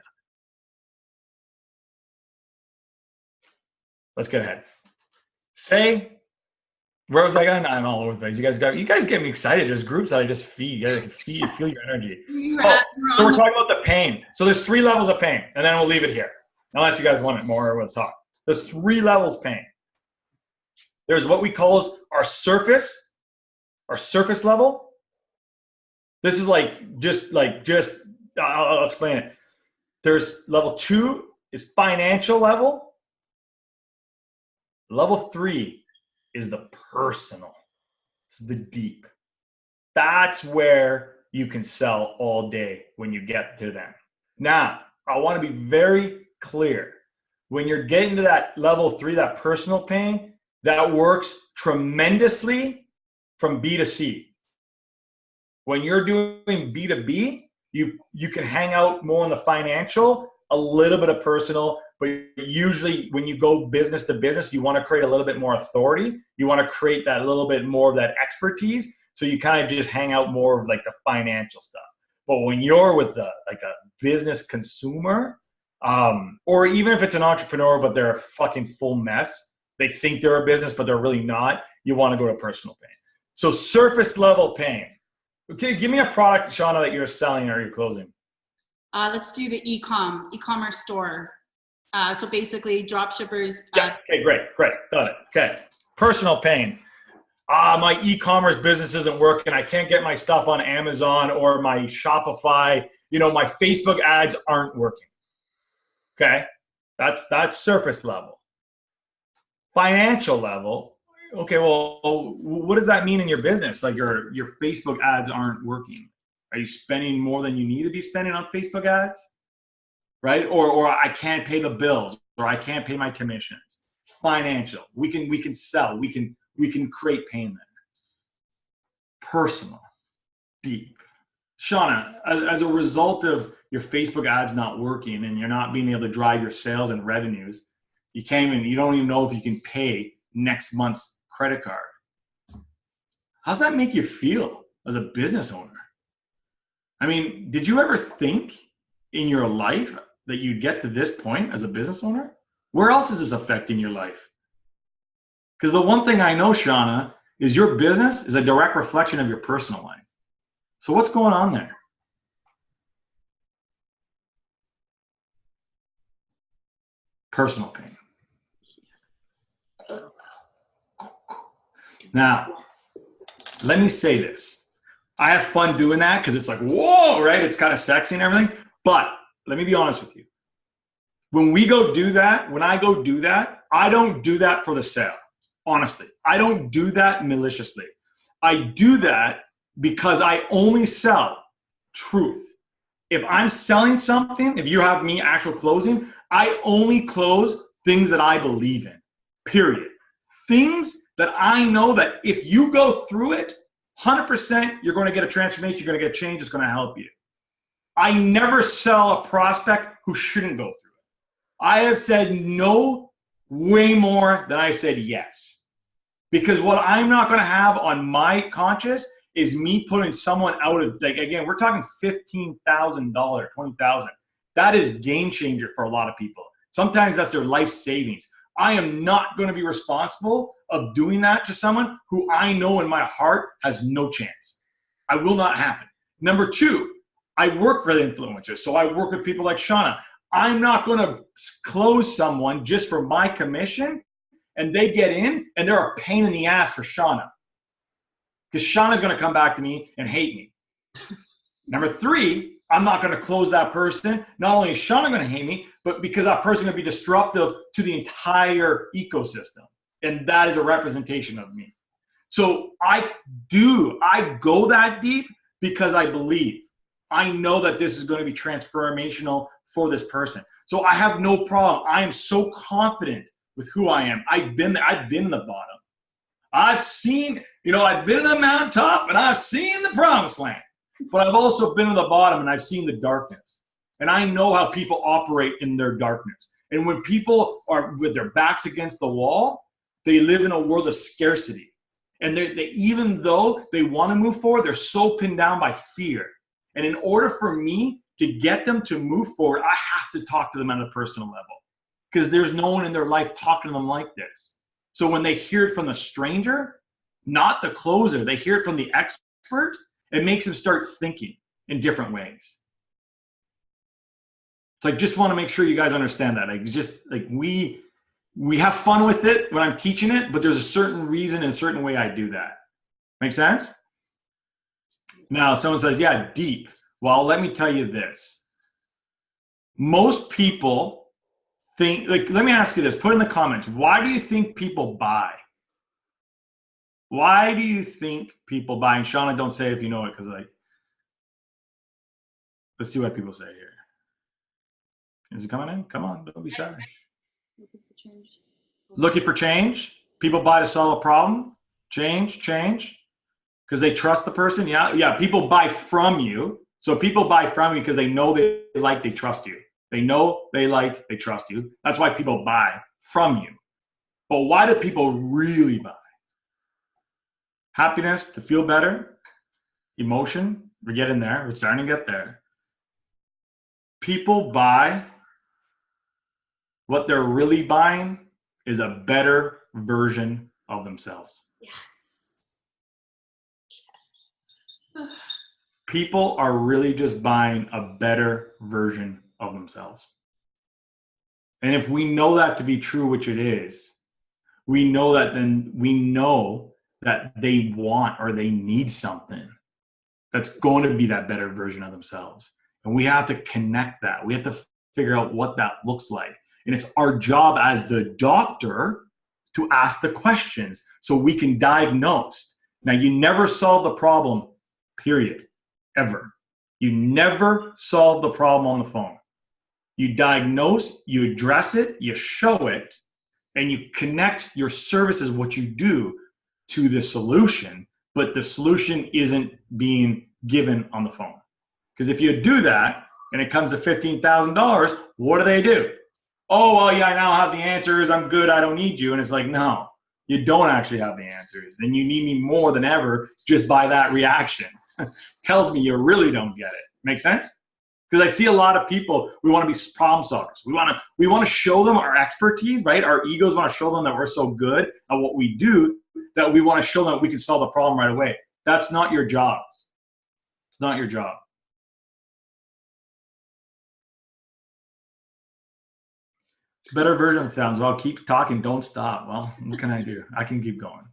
Let's get ahead. Say, where was I going? I'm all over the place. You guys get me excited. There's groups that I just feed. You gotta feel your energy. So we're talking about the pain. So there's 3 levels of pain, and then we'll leave it here. Unless you guys want it more, we'll talk. There's 3 levels of pain. There's what we call our surface level. This is I'll explain it. There's level 2 is financial level. Level 3 is the personal. This is the deep. That's where you can sell all day when you get to them. Now, I want to be very clear. When you're getting to that level 3, that personal pain, that works tremendously from B to C. When you're doing B to B, you can hang out more on the financial, a little bit of personal, but usually when you go business to business, you want to create a little bit more authority. You want to create that little bit more of that expertise. So you kind of just hang out more of like the financial stuff. But when you're with a business consumer, or even if it's an entrepreneur, but they're a fucking full mess, they think they're a business, but they're really not, you want to go to personal pain. So surface level pain. Okay, give me a product, Shauna, that you're selling or you're closing. Let's do the e-commerce store. So basically drop shippers. Yeah, okay, great. Done it. Okay. Personal pain. My e-commerce business isn't working. I can't get my stuff on Amazon or my Shopify. My Facebook ads aren't working. Okay. That's surface level. Financial level. Okay, well, what does that mean in your business? Like your Facebook ads aren't working. Are you spending more than you need to be spending on Facebook ads? Right? Or I can't pay the bills, or I can't pay my commissions. Financial. We can sell. We can create pain there. Personal. deep. Shauna, as a result of your Facebook ads not working and you're not being able to drive your sales and revenues, you don't even know if you can pay next month's credit card. How's that make you feel as a business owner? I mean, did you ever think in your life that you'd get to this point as a business owner? Where else is this affecting your life? Because the one thing I know, Shauna, is your business is a direct reflection of your personal life. So what's going on there? Personal pain. Now, let me say this. I have fun doing that because it's like, whoa, right? It's kind of sexy and everything. But let me be honest with you. When I go do that, I don't do that for the sale. Honestly, I don't do that maliciously. I do that because I only sell truth. If I'm selling something, if you have me actual closing, I only close things that I believe in, period. Things that I know that if you go through it, 100% you're going to get a transformation, you're going to get a change, it's going to help you. I never sell a prospect who shouldn't go through it. I have said no way more than I said yes. Because what I'm not going to have on my conscience is me putting someone out of, like, again, we're talking $15,000, $20,000. That is game changer for a lot of people. Sometimes that's their life savings. I am not going to be responsible of doing that to someone who I know in my heart has no chance. I will not happen. Number two, I work with influencers. So I work with people like Shauna. I'm not going to close someone just for my commission and they get in and they're a pain in the ass for Shauna. Because Shauna's going to come back to me and hate me. Number three, I'm not going to close that person. Not only is Shauna going to hate me, but because that person is going to be disruptive to the entire ecosystem. And that is a representation of me. So I go that deep because I believe. I know that this is going to be transformational for this person. So I have no problem. I am so confident with who I am. I've been in the bottom. I've seen, I've been in the mountaintop and I've seen the promised land. But I've also been in the bottom and I've seen the darkness. And I know how people operate in their darkness. And when people are with their backs against the wall, they live in a world of scarcity. And they even though they want to move forward, they're so pinned down by fear. And in order for me to get them to move forward, I have to talk to them on a personal level. Because there's no one in their life talking to them like this. So when they hear it from the stranger, not the closer, they hear it from the expert, it makes them start thinking in different ways. So I just want to make sure you guys understand that. We have fun with it when I'm teaching it, but there's a certain reason and a certain way I do that. Make sense? Now, someone says, yeah, deep. Well, let me tell you this. Most people think, let me ask you this. Put in the comments, why do you think people buy? Why do you think people buy? And Shauna, don't say if you know it, because let's see what people say here. Is it coming in? Come on, don't be shy. Looking for change. Looking for change? People buy to solve a problem? Change? Because they trust the person? Yeah, people buy from you. So people buy from you because they know they trust you. They know they trust you. That's why people buy from you. But why do people really buy? Happiness, to feel better, emotion, we're getting there. We're starting to get there. People buy, what they're really buying is a better version of themselves. Yes. People are really just buying a better version of themselves. And if we know that to be true, which it is, we know that they want or they need something that's going to be that better version of themselves. And we have to connect that. We have to figure out what that looks like. And it's our job as the doctor to ask the questions so we can diagnose. Now, you never solve the problem, period, ever. You never solve the problem on the phone. You diagnose, you address it, you show it, and you connect your services, what you do, to the solution. But the solution isn't being given on the phone. Because if you do that and it comes to $15,000, what do? Oh, well, yeah, I now have the answers. I'm good. I don't need you. And it's like, no, you don't actually have the answers. And you need me more than ever just by that reaction. Tells me you really don't get it. Make sense? Because I see a lot of people, we want to be problem solvers. We want to show them our expertise, right? Our egos want to show them that we're so good at what we do that we want to show them that we can solve the problem right away. That's not your job. It's not your job. Better version sounds, well, keep talking, don't stop. Well, what can I do? I can keep going.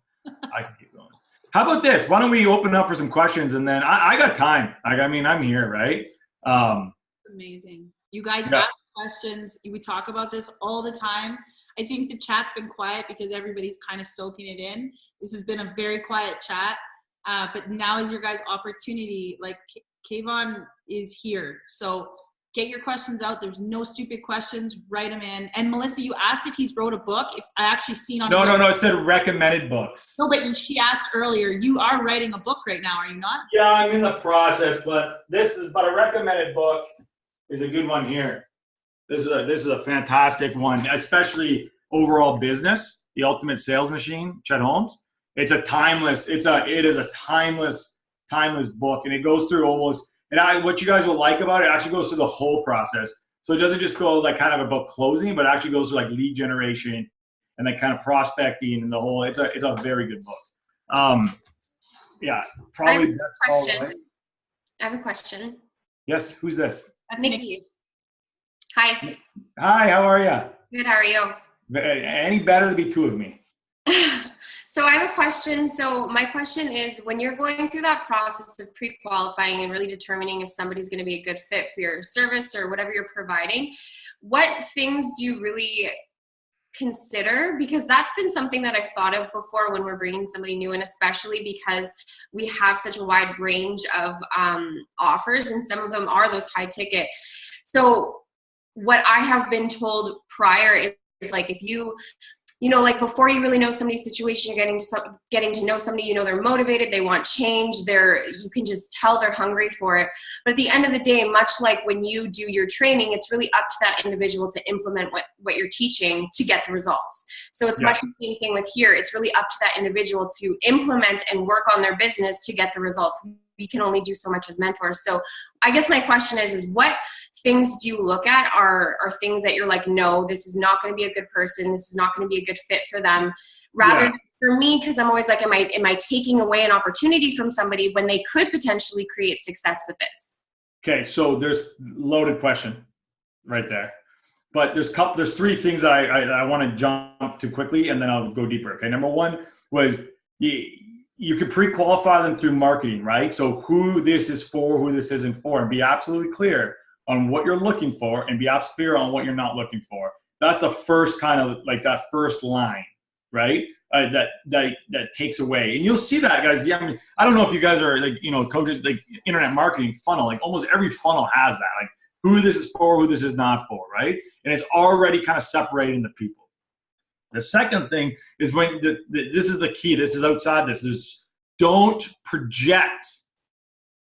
How about this? Why don't we open up for some questions, and then I got time. I mean, I'm here, right? Amazing. You guys ask questions. We talk about this all the time. I think the chat's been quiet because everybody's kind of soaking it in. This has been a very quiet chat, but now is your guys' opportunity. Like Kayvon is here, so get your questions out. There's no stupid questions. Write them in. And Melissa, you asked if he's wrote a book. If I actually seen on no, it said recommended books. No, but she asked earlier. You are writing a book right now, are you not? Yeah, I'm in the process, but a recommended book is a good one here. This is a fantastic one, especially overall business, The Ultimate Sales Machine, Chet Holmes. It is a timeless book, and it goes through almost. And what you guys will like about it actually goes through the whole process. So it doesn't just go like kind of about closing, but it actually goes through like lead generation and like kind of prospecting and the whole. It's a very good book. Yeah, probably best call, right? I have a question. Yes, who's this? That's Nikki. Hi. Hi, how are you? Good, how are you? Any better to be two of me? So I have a question. So my question is, when you're going through that process of pre-qualifying and really determining if somebody's going to be a good fit for your service or whatever you're providing, what things do you really consider? Because that's been something that I've thought of before when we're bringing somebody new in, especially because we have such a wide range of offers, and some of them are those high ticket. So what I have been told prior is like, if you know, like before you really know somebody's situation, you're getting to know somebody, you know, they're motivated, they want change, you can just tell they're hungry for it. But at the end of the day, much like when you do your training, it's really up to that individual to implement what you're teaching to get the results. So it's much the same thing with here. It's really up to that individual to implement and work on their business to get the results. We can only do so much as mentors. So I guess my question is what things do you look at are things that you're like, no, this is not going to be a good person. This is not going to be a good fit for them. Rather than for me, because I'm always like, am I taking away an opportunity from somebody when they could potentially create success with this? Okay, so there's loaded question right there. But there's three things I want to jump to quickly, and then I'll go deeper. Okay, number one was you can pre-qualify them through marketing, right? So who this is for, who this isn't for, and be absolutely clear on what you're looking for and be absolutely clear on what you're not looking for. That's the first kind of like that first line, right? That takes away. And you'll see that, guys. Yeah, I mean, I don't know if you guys are like, you know, coaches, like internet marketing funnel, like almost every funnel has that, like who this is for, who this is not for, right? And it's already kind of separating the people. The second thing is when this is the key. This is outside. This is don't project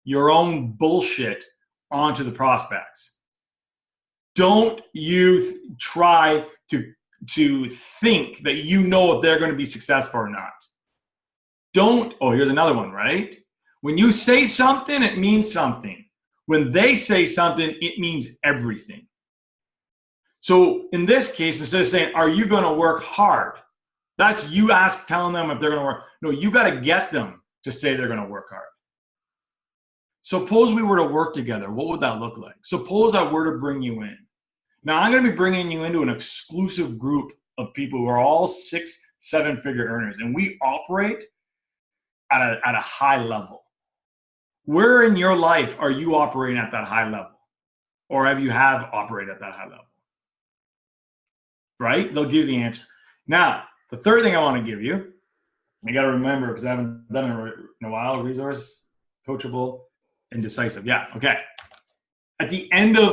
your own bullshit onto the prospects. Don't you try to think that you know if they're going to be successful or not. Here's another one, right? When you say something, it means something. When they say something, it means everything. So in this case, instead of saying, are you going to work hard? That's you telling them if they're going to work. No, you got to get them to say they're going to work hard. Suppose we were to work together. What would that look like? Suppose I were to bring you in. Now I'm going to be bringing you into an exclusive group of people who are all 6-7-figure earners, and we operate at a high level. Where in your life are you operating at that high level? Or have operated at that high level? Right? They'll give you the answer. Now, the third thing I want to give you, you got to remember, because I haven't done it in a while, resource, coachable, and decisive. Yeah, okay.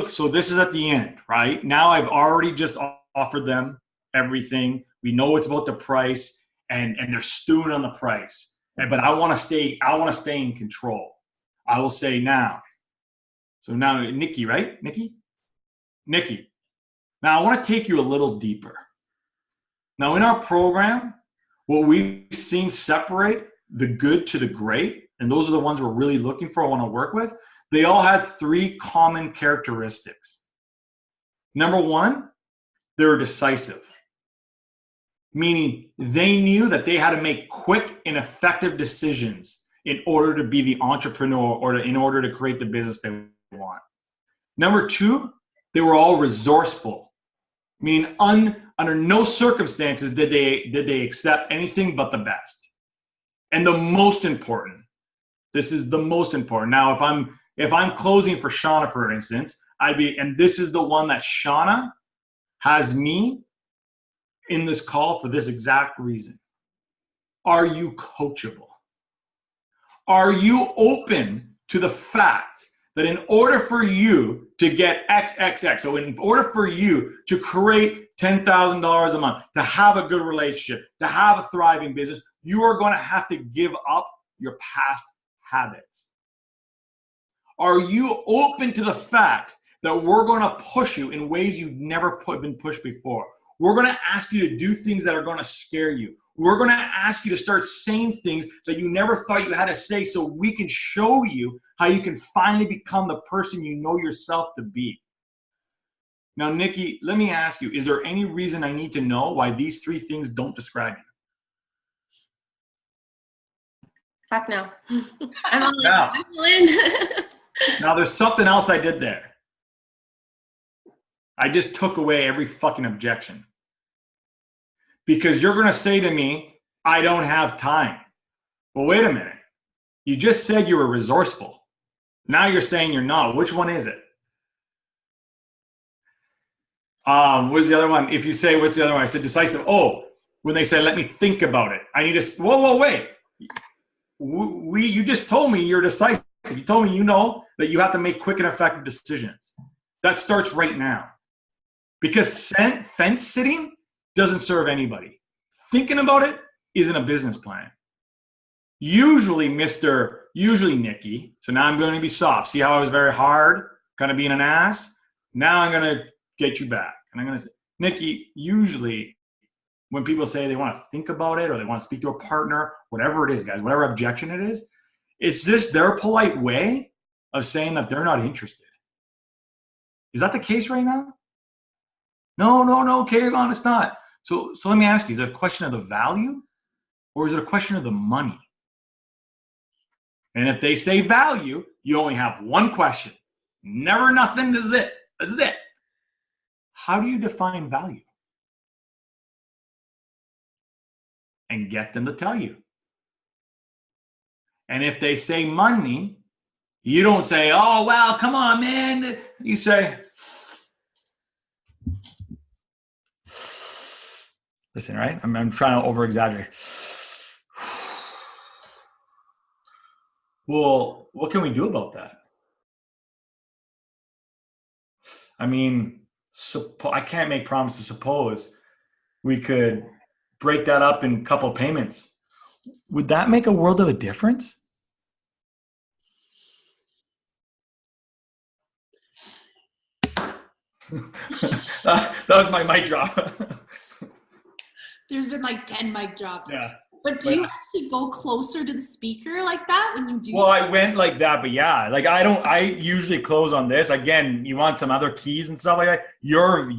So this is at the end, right? Now I've already just offered them everything. We know it's about the price, and they're stewing on the price. But I want to stay in control. I will say now. So now, Nikki, right? Nikki. Now I want to take you a little deeper. Now in our program, what we've seen separate the good to the great, and those are the ones we're really looking for, I want to work with, they all had 3 common characteristics. Number 1, they were decisive, meaning they knew that they had to make quick and effective decisions in order to be the entrepreneur or in order to create the business they want. Number 2, they were all resourceful, meaning under no circumstances did they accept anything but the best. And the most important, this is the most important. Now, if I'm closing for Shauna, for instance, and this is the one that Shauna has me in this call for this exact reason. Are you coachable? Are you open to the fact that in order for you to get XXX, so in order for you to create $10,000 a month, to have a good relationship, to have a thriving business, you are going to have to give up your past habits? Are you open to the fact that we're going to push you in ways you've never been pushed before? We're going to ask you to do things that are going to scare you. We're going to ask you to start saying things that you never thought you had to say, so we can show you how you can finally become the person you know yourself to be. Now, Nikki, let me ask you, is there any reason I need to know why these 3 things don't describe you? Fuck no. I'm all in. Now, there's something else I did there. I just took away every fucking objection. Because you're going to say to me, I don't have time. Well, wait a minute. You just said you were resourceful. Now you're saying you're not. Which one is it? What's the other one? If you say, what's the other one? I said decisive. Oh, when they say, let me think about it. I need to, whoa, wait. You just told me you're decisive. You told me you know that you have to make quick and effective decisions. That starts right now. Because fence sitting doesn't serve anybody. Thinking about it isn't a business plan. Usually Nikki, so now I'm going to be soft. See how I was very hard, kind of being an ass? Now I'm going to get you back. And I'm going to say, Nikki, usually when people say they want to think about it or they want to speak to a partner, whatever it is, guys, whatever objection it is, it's just their polite way of saying that they're not interested. Is that the case right now? No, Kayvon, it's not. So let me ask you, is it a question of the value or is it a question of the money? And if they say value, you only have one question. Never nothing, this is it. This is it. How do you define value? And get them to tell you. And if they say money, you don't say, oh, well, come on, man. You say, listen, right? I'm trying to over-exaggerate. Well, what can we do about that? I mean, I can't make promises. Suppose we could break that up in a couple payments. Would that make a world of a difference? That was my mic drop. There's been like 10 mic drops. Yeah. But do you actually go closer to the speaker like that when you do? Well, I went like that, but yeah, like I usually close on this. Again, you want some other keys and stuff like that. Your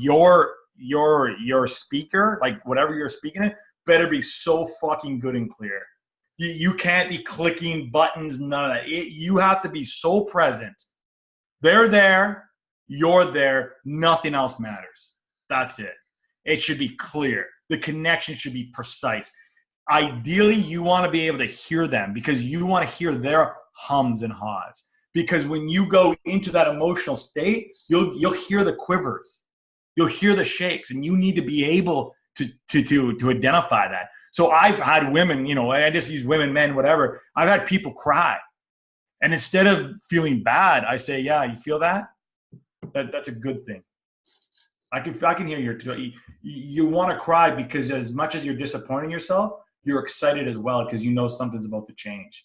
speaker, like whatever you're speaking in, better be so fucking good and clear. You can't be clicking buttons, none of that. You have to be so present. They're there, you're there, nothing else matters. That's it. It should be clear. The connection should be precise. Ideally, you want to be able to hear them because you want to hear their hums and haws. Because when you go into that emotional state, you'll hear the quivers, you'll hear the shakes, and you need to be able to identify that. So I've had women, I just use women, men, whatever. I've had people cry, and instead of feeling bad, I say, "Yeah, you feel that? That's a good thing." I can hear you want to cry because as much as you're disappointing yourself, you're excited as well because you know something's about to change.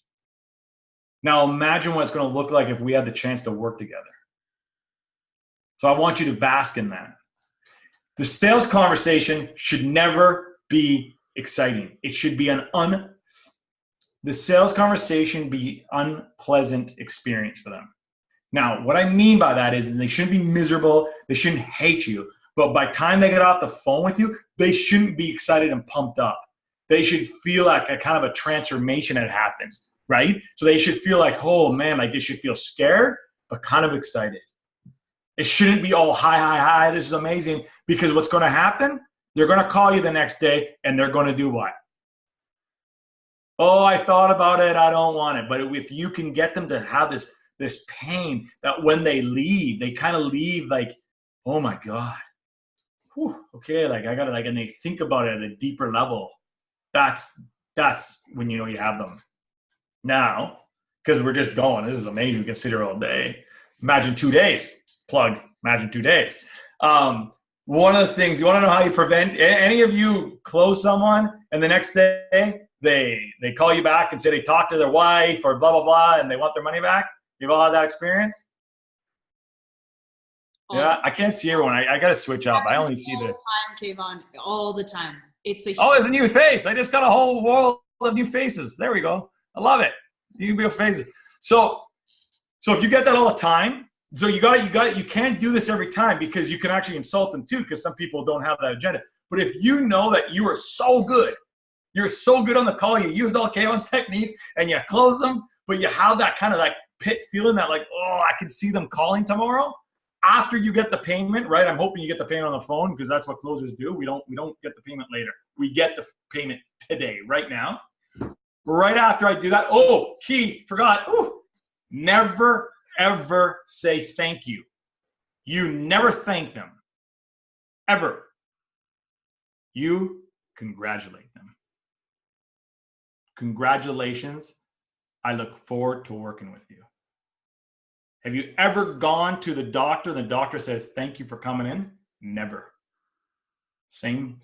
Now imagine what it's going to look like if we had the chance to work together. So I want you to bask in that. The sales conversation should never be exciting. It should be the sales conversation be unpleasant experience for them. Now, what I mean by that is they shouldn't be miserable. They shouldn't hate you. But by the time they get off the phone with you, they shouldn't be excited and pumped up. They should feel like a kind of a transformation had happened, right? So they should feel like, oh man, like they should feel scared, but kind of excited. It shouldn't be all hi, this is amazing, because what's going to happen, they're going to call you the next day and they're going to do what? Oh, I thought about it, I don't want it. But if you can get them to have this pain that when they leave, they kind of leave like, oh my God, whew, okay, like I got to like, and they think about it at a deeper level. That's when you know you have them. Now, because we're just going, this is amazing. We can sit here all day. Imagine 2 days. Imagine 2 days. One of the things, you want to know how you prevent, any of you close someone and the next day they call you back and say they talked to their wife or blah, blah, blah, and they want their money back? You've all had that experience? Yeah, I can't see everyone. I got to switch up. I only see all the time, Kayvon, all the time. It's there's a new face. I just got a whole wall of new faces. There we go. I love it. New faces. So if you get that all the time, so you can't do this every time because you can actually insult them too, because some people don't have that agenda. But if you know that you are so good, you're so good on the call, you used all Kayvon's techniques and you close them, but you have that kind of like pit feeling that like, oh, I can see them calling tomorrow. After you get the payment, right? I'm hoping you get the payment on the phone because that's what closers do. We don't get the payment later. We get the payment today, right now. Right after I do that, forgot. Never, ever say thank you. You never thank them. Ever. You congratulate them. Congratulations. I look forward to working with you. Have you ever gone to the doctor and the doctor says, thank you for coming in? Never. Same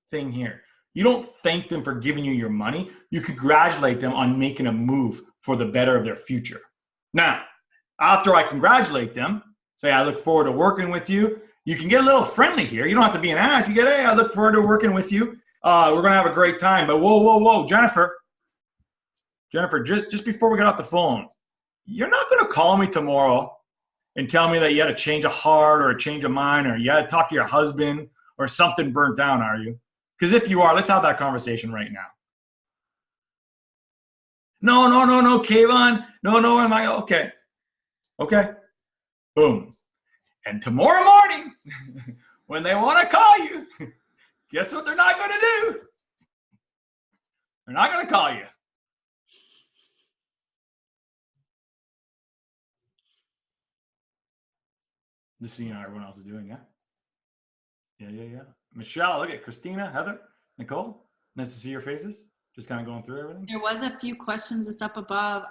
thing here. You don't thank them for giving you your money. You congratulate them on making a move for the better of their future. Now, after I congratulate them, say, I look forward to working with you. You can get a little friendly here. You don't have to be an ass. You get, hey, I look forward to working with you. We're going to have a great time. But whoa, Jennifer, just before we get off the phone, you're not going to call me tomorrow and tell me that you had a change of heart or a change of mind or you had to talk to your husband or something burnt down, are you? Because if you are, let's have that conversation right now. No, Kayvon. No, am I okay? Okay. Boom. And tomorrow morning, when they want to call you, guess what they're not going to do? They're not going to call you. Just so you know, everyone else is doing, yeah? Yeah. Michelle, look at Christina, Heather, Nicole. Nice to see your faces. Just kind of going through everything. There was a few questions just up above.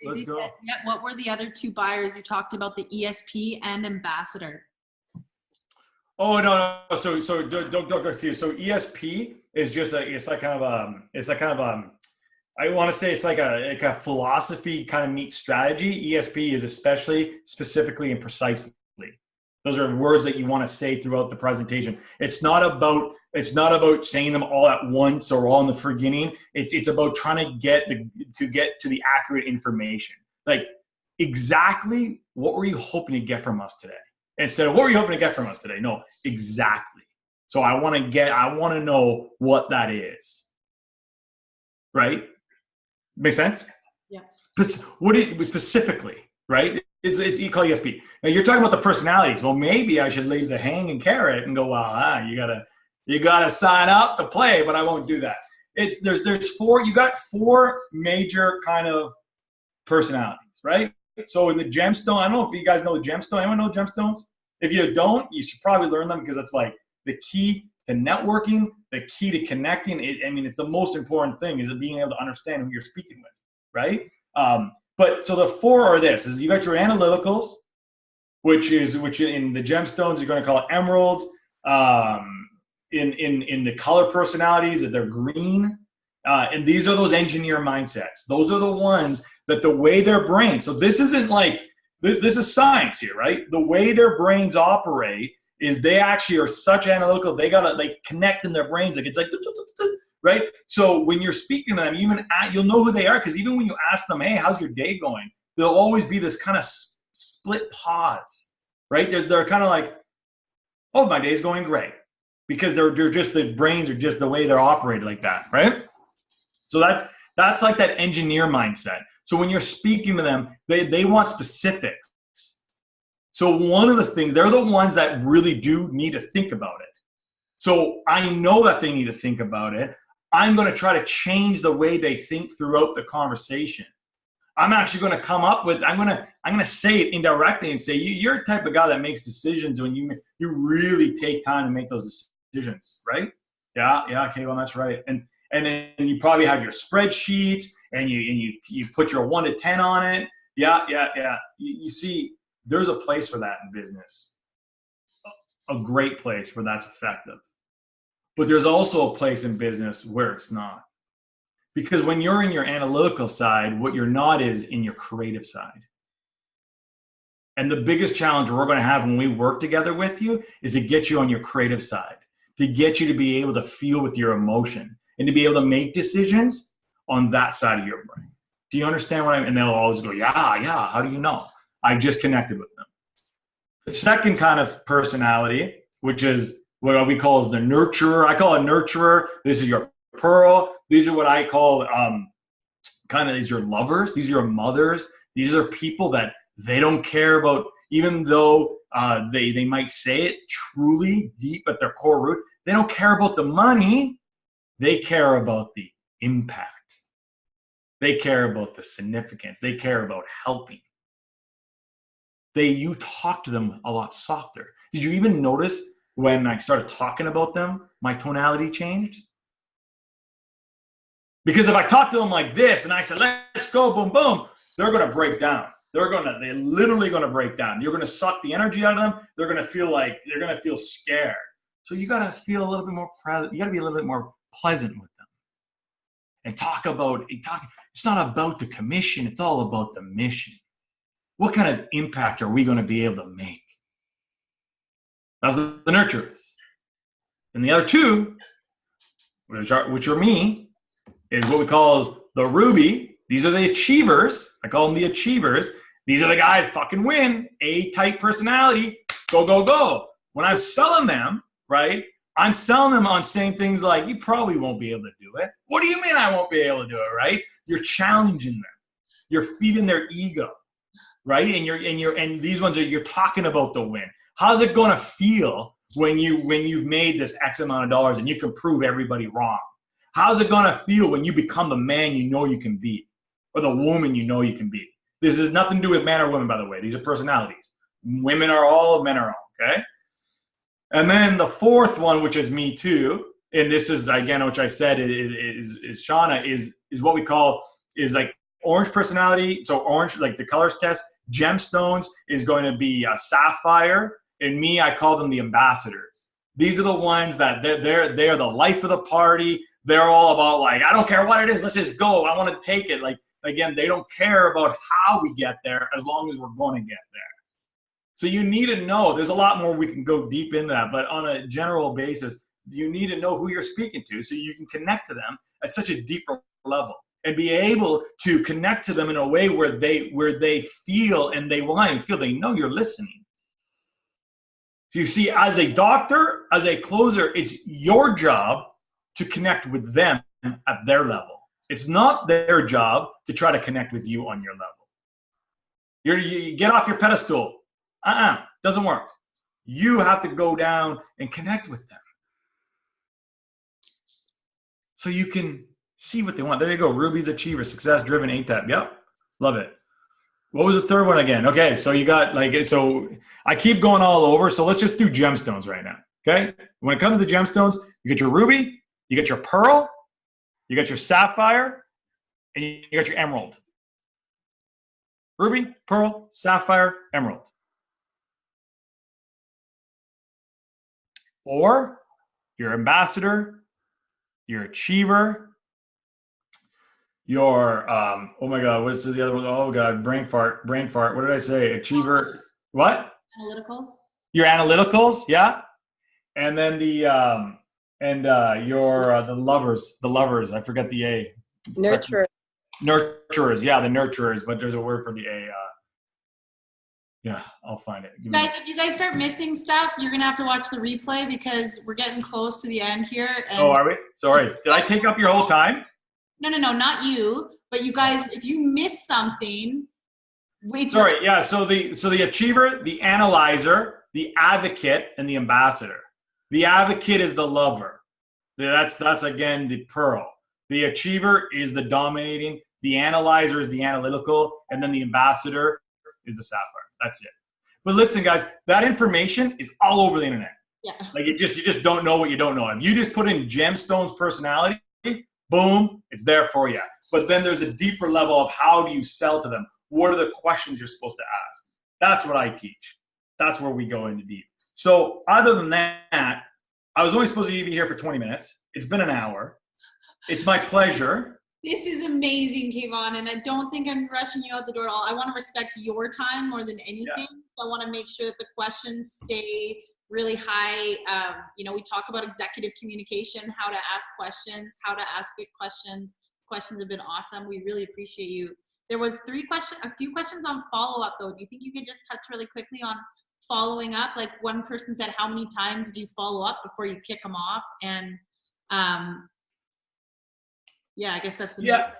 Let's go. What were the other two buyers? You talked about the ESP and ambassador. Oh no. So don't go confused. So ESP is just I want to say it's like a philosophy kind of meets strategy. ESP is especially, specifically, and precisely. Those are words that you want to say throughout the presentation. It's not about saying them all at once or all in the beginning. It's about trying to get to the accurate information. Like, exactly what were you hoping to get from us today? Instead of what were you hoping to get from us today? No, exactly. So I want to know what that is. Right? Make sense? Yeah. What it was specifically, right? It's you call ESP. Now you're talking about the personalities. Well, maybe I should leave the hanging carrot and go, well, you gotta sign up to play, but I won't do that. There's four. You got four major kind of personalities, right? So in the gemstone, I don't know if you guys know the gemstone. Anyone know gemstones? If you don't, you should probably learn them because it's like the key to networking, the key to connecting. It's the most important thing is being able to understand who you're speaking with, right? But so the four are this: is you got your analyticals, which in the gemstones you're going to call it emeralds. In the color personalities, they're green, and these are those engineer mindsets. Those are the ones that the way their brain, so this isn't like, this is science here, right? The way their brains operate is they actually are such analytical, they gotta like connect in their brains, like it's like, right? So when you're speaking to them, you'll know who they are, because even when you ask them, hey, how's your day going? There'll always be this kind of split pause, right? They're kind of like, oh, my day's going great, because they're just, the brains are just the way they're operated like that, right? So that's like that engineer mindset. So when you're speaking to them, they want specifics. So one of the things, they're the ones that really do need to think about it. So I know that they need to think about it. I'm going to try to change the way they think throughout the conversation. I'm actually going to come up with, I'm going to say it indirectly and say, you're the type of guy that makes decisions when you really take time to make those decisions, right? Yeah, Kayvon, that's right. And then you probably have your spreadsheets, and you put your 1 to 10 on it. Yeah. You see, there's a place for that in business, a great place where that's effective. But there's also a place in business where it's not. Because when you're in your analytical side, what you're not is in your creative side. And the biggest challenge we're going to have when we work together with you is to get you on your creative side, to get you to be able to feel with your emotion and to be able to make decisions on that side of your brain. Do you understand what I mean? And they'll always go, yeah, how do you know? I just connected with them. The second kind of personality, which is what we call is the nurturer. I call it nurturer. This is your pearl. These are what I call these are your lovers. These are your mothers. These are people that they don't care about, even though they might say it truly deep at their core root. They don't care about the money. They care about the impact. They care about the significance. They care about helping. You talk to them a lot softer. Did you even notice when I started talking about them, my tonality changed? Because if I talk to them like this and I said, let's go, boom, boom, they're going to break down. They're literally going to break down. You're going to suck the energy out of them. They're going to feel scared. So you got to feel a little bit more present. You got to be a little bit more pleasant with them. And it's not about the commission. It's all about the mission. What kind of impact are we going to be able to make? That's the nurturers. And the other two, which are me, is what we call the Ruby. These are the achievers. I call them the achievers. These are the guys fucking win. A-type personality. Go, go, go. When I'm selling them, right, I'm selling them on saying things like, you probably won't be able to do it. What do you mean I won't be able to do it, right? You're challenging them. You're feeding their ego, right? And these ones you're talking about the win. How's it going to feel when you've made this X amount of dollars and you can prove everybody wrong? How's it going to feel when you become the man you know you can be, or the woman you know you can be? This has nothing to do with man or woman, by the way. These are personalities. Women are all, men are all, okay? And then the fourth one, which is me too, and this is, again, which I said is Shauna, is what we call, is like orange personality. So orange, like the colors test. Gemstones is going to be a sapphire. And me, I call them the ambassadors. These are the ones that they're the life of the party. They're all about like, I don't care what it is, let's just go. I want to take it. Like, again, they don't care about how we get there as long as we're going to get there. So you need to know, there's a lot more we can go deep into that, but on a general basis, you need to know who you're speaking to so you can connect to them at such a deeper level and be able to connect to them in a way where they feel and they want and feel they know you're listening. So you see, as a doctor, as a closer, it's your job to connect with them at their level. It's not their job to try to connect with you on your level. You get off your pedestal. Doesn't work. You have to go down and connect with them so you can see what they want. There you go. Ruby's achiever, success driven, A-type. Yep. Love it. What was the third one again? Okay. So you got so I keep going all over. So let's just do gemstones right now. Okay. When it comes to gemstones, you get your ruby, you get your pearl, you got your sapphire, and you got your emerald. Ruby, pearl, sapphire, emerald. Or your ambassador, your achiever, Your oh my God, what's the other one? Oh God, brain fart. What did I say? Achiever. What? Analyticals. Your analyticals, yeah. And then the your the lovers. I forget the A. Nurture. Nurturers, yeah, the nurturers. But there's a word for the A. Yeah, I'll find it. Guys, if you guys start missing stuff, you're gonna have to watch the replay because we're getting close to the end here. And oh, are we? Sorry, did I take up your whole time? No, not you. But you guys, if you miss something, wait. Sorry, yeah. So the achiever, the analyzer, the advocate, and the ambassador. The advocate is the lover. That's again the pearl. The achiever is the dominating. The analyzer is the analytical, and then the ambassador is the sapphire. That's it. But listen, guys, that information is all over the internet. Yeah. Like you just don't know what you don't know. If you just put in gemstones personality, boom, it's there for you. But then there's a deeper level of how do you sell to them? What are the questions you're supposed to ask? That's what I teach. That's where we go into deep. So other than that, I was only supposed to be here for 20 minutes. It's been an hour. It's my pleasure. This is amazing, Kayvon, and I don't think I'm rushing you out the door at all. I want to respect your time more than anything. Yeah. I want to make sure that the questions stay really high. We talk about executive communication, how to ask questions, how to ask good questions. Questions have been awesome. We really appreciate you. There was a few questions on follow-up, though. Do you think you could just touch really quickly on following up? Like one person said, how many times do you follow up before you kick them off? And I guess that's the next.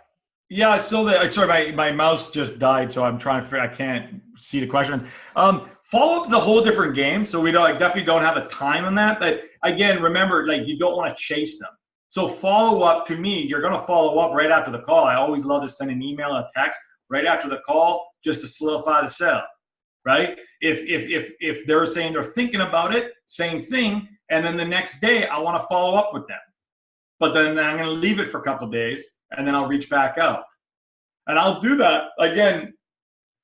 Yeah, so sorry, my mouse just died, so I'm trying to figure, I can't see the questions. Follow-up is a whole different game, so we definitely don't have a time on that. But again, remember, like you don't want to chase them. So follow-up, to me, you're going to follow up right after the call. I always love to send an email, a text right after the call just to solidify the sale, right? If they're saying they're thinking about it, same thing, and then the next day I want to follow up with them. But then I'm going to leave it for a couple of days, and then I'll reach back out. And I'll do that. Again,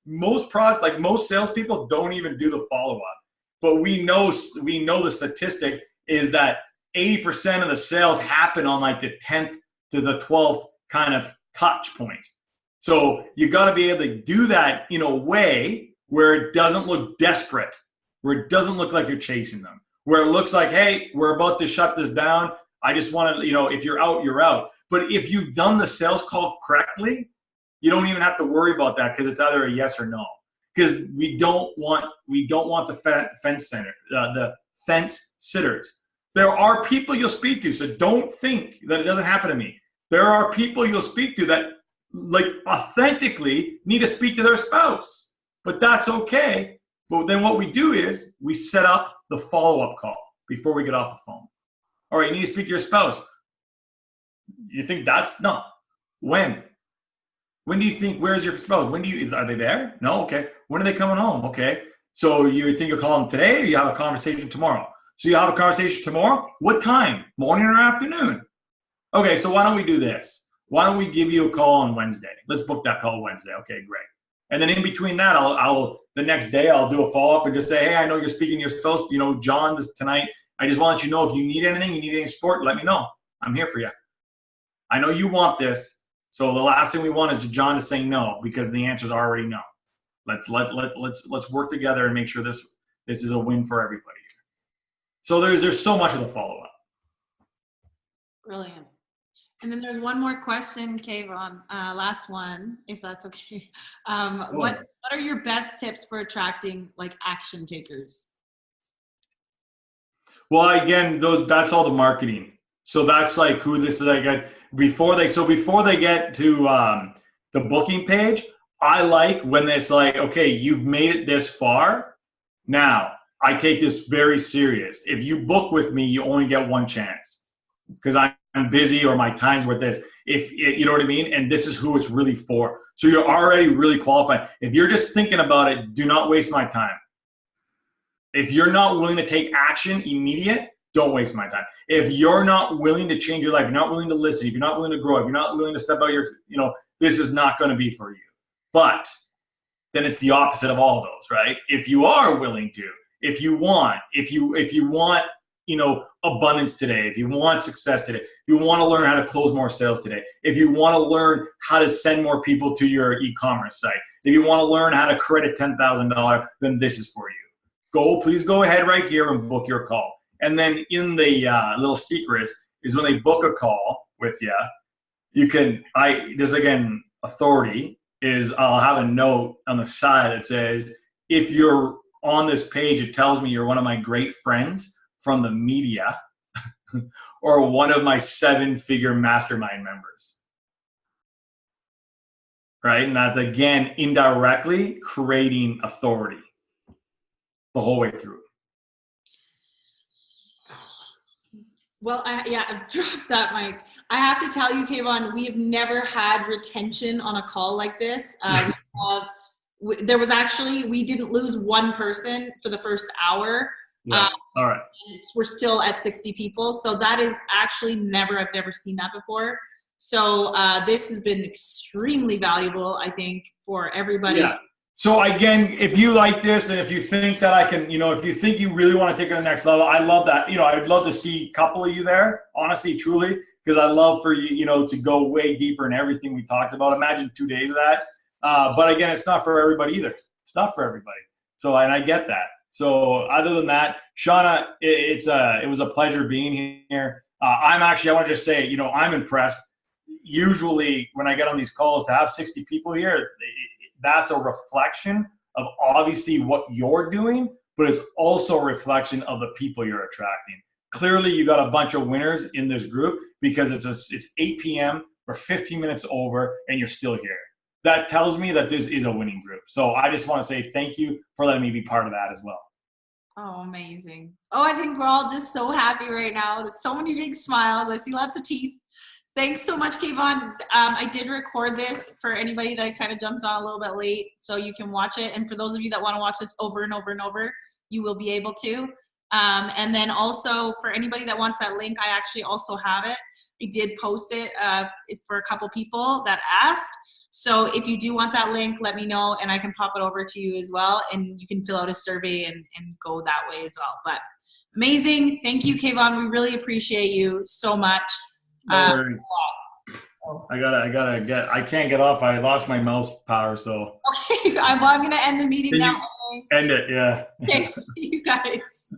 most salespeople don't even do the follow-up. But we know the statistic is that 80% of the sales happen on like the 10th to the 12th kind of touch point. So you got to be able to do that in a way where it doesn't look desperate, where it doesn't look like you're chasing them, where it looks like, hey, we're about to shut this down. I just want to, if you're out, you're out. But if you've done the sales call correctly, you don't even have to worry about that because it's either a yes or no. Because we don't want the fence sitters. There are people you'll speak to, so don't think that it doesn't happen to me. There are people you'll speak to that like authentically need to speak to their spouse, but that's okay. But then what we do is we set up the follow-up call before we get off the phone. All right, you need to speak to your spouse. You think that's no? When? When do you think? Where's your spouse? Are they there? No. Okay. When are they coming home? Okay. So you think you'll call them today, or you have a conversation tomorrow? So you have a conversation tomorrow. What time? Morning or afternoon? Okay. So why don't we do this? Why don't we give you a call on Wednesday? Let's book that call Wednesday. Okay, great. And then in between that, I'll the next day I'll do a follow up and just say, hey, I know you're speaking to your spouse. John, tonight. I just want to let you know if you need any support, let me know. I'm here for you. I know you want this, so the last thing we want is John to say no because the answers are already no. Let's work together and make sure this is a win for everybody. So there's so much of the follow up. Brilliant. And then there's one more question, Kayvon. Last one, if that's okay. What are your best tips for attracting like action takers? Well, again, that's all the marketing. So that's like who this is. Like before they get to the booking page, I like when it's like, okay, you've made it this far. Now I take this very serious. If you book with me, you only get one chance because I'm busy or my time's with this. If you know what I mean, and this is who it's really for. So you're already really qualified. If you're just thinking about it, do not waste my time. If you're not willing to take action immediate, don't waste my time. If you're not willing to change your life, you're not willing to listen, if you're not willing to grow, if you're not willing to step out this is not going to be for you. But then it's the opposite of all those, right? If you are willing to, if you want, abundance today, if you want success today, if you want to learn how to close more sales today, if you want to learn how to send more people to your e-commerce site, if you want to learn how to create a $10,000, then this is for you. Please go ahead right here and book your call. And then in the little secrets is when they book a call with you can, this again, authority is I'll have a note on the side that says, if you're on this page, it tells me you're one of my great friends from the media or one of my 7-figure mastermind members. Right? And that's, again, indirectly creating authority the whole way through. Well, I've dropped that mic. I have to tell you, Kayvon, we have never had retention on a call like this. We didn't lose one person for the first hour. Yes. All right. We're still at 60 people. So that is actually I've never seen that before. So this has been extremely valuable, I think, for everybody. Yeah. So again, if you like this and if you think that I can, if you think you really want to take it to the next level, I love that. I'd love to see a couple of you there, honestly, truly, because I love for you, to go way deeper in everything we talked about. Imagine 2 days of that. But again, it's not for everybody either. It's not for everybody. So, and I get that. So other than that, Shauna, it was a pleasure being here. I want to just say, I'm impressed. Usually when I get on these calls, to have 60 people here, that's a reflection of obviously what you're doing, but it's also a reflection of the people you're attracting. Clearly, you got a bunch of winners in this group because it's 8 p.m. or 15 minutes over and you're still here. That tells me that this is a winning group. So I just want to say thank you for letting me be part of that as well. Oh, amazing. Oh, I think we're all just so happy right now. There's so many big smiles. I see lots of teeth. Thanks so much, Kayvon. I did record this for anybody that kind of jumped on a little bit late, so you can watch it. And for those of you that want to watch this over and over and over, you will be able to. And then also for anybody that wants that link, I actually also have it. I did post it for a couple people that asked. So if you do want that link, let me know and I can pop it over to you as well. And you can fill out a survey and go that way as well. But amazing. Thank you, Kayvon. We really appreciate you so much. No worries. I can't get off. I lost my mouse power, so. Okay, I'm going to end the meeting now. End it, yeah. Okay, see you guys.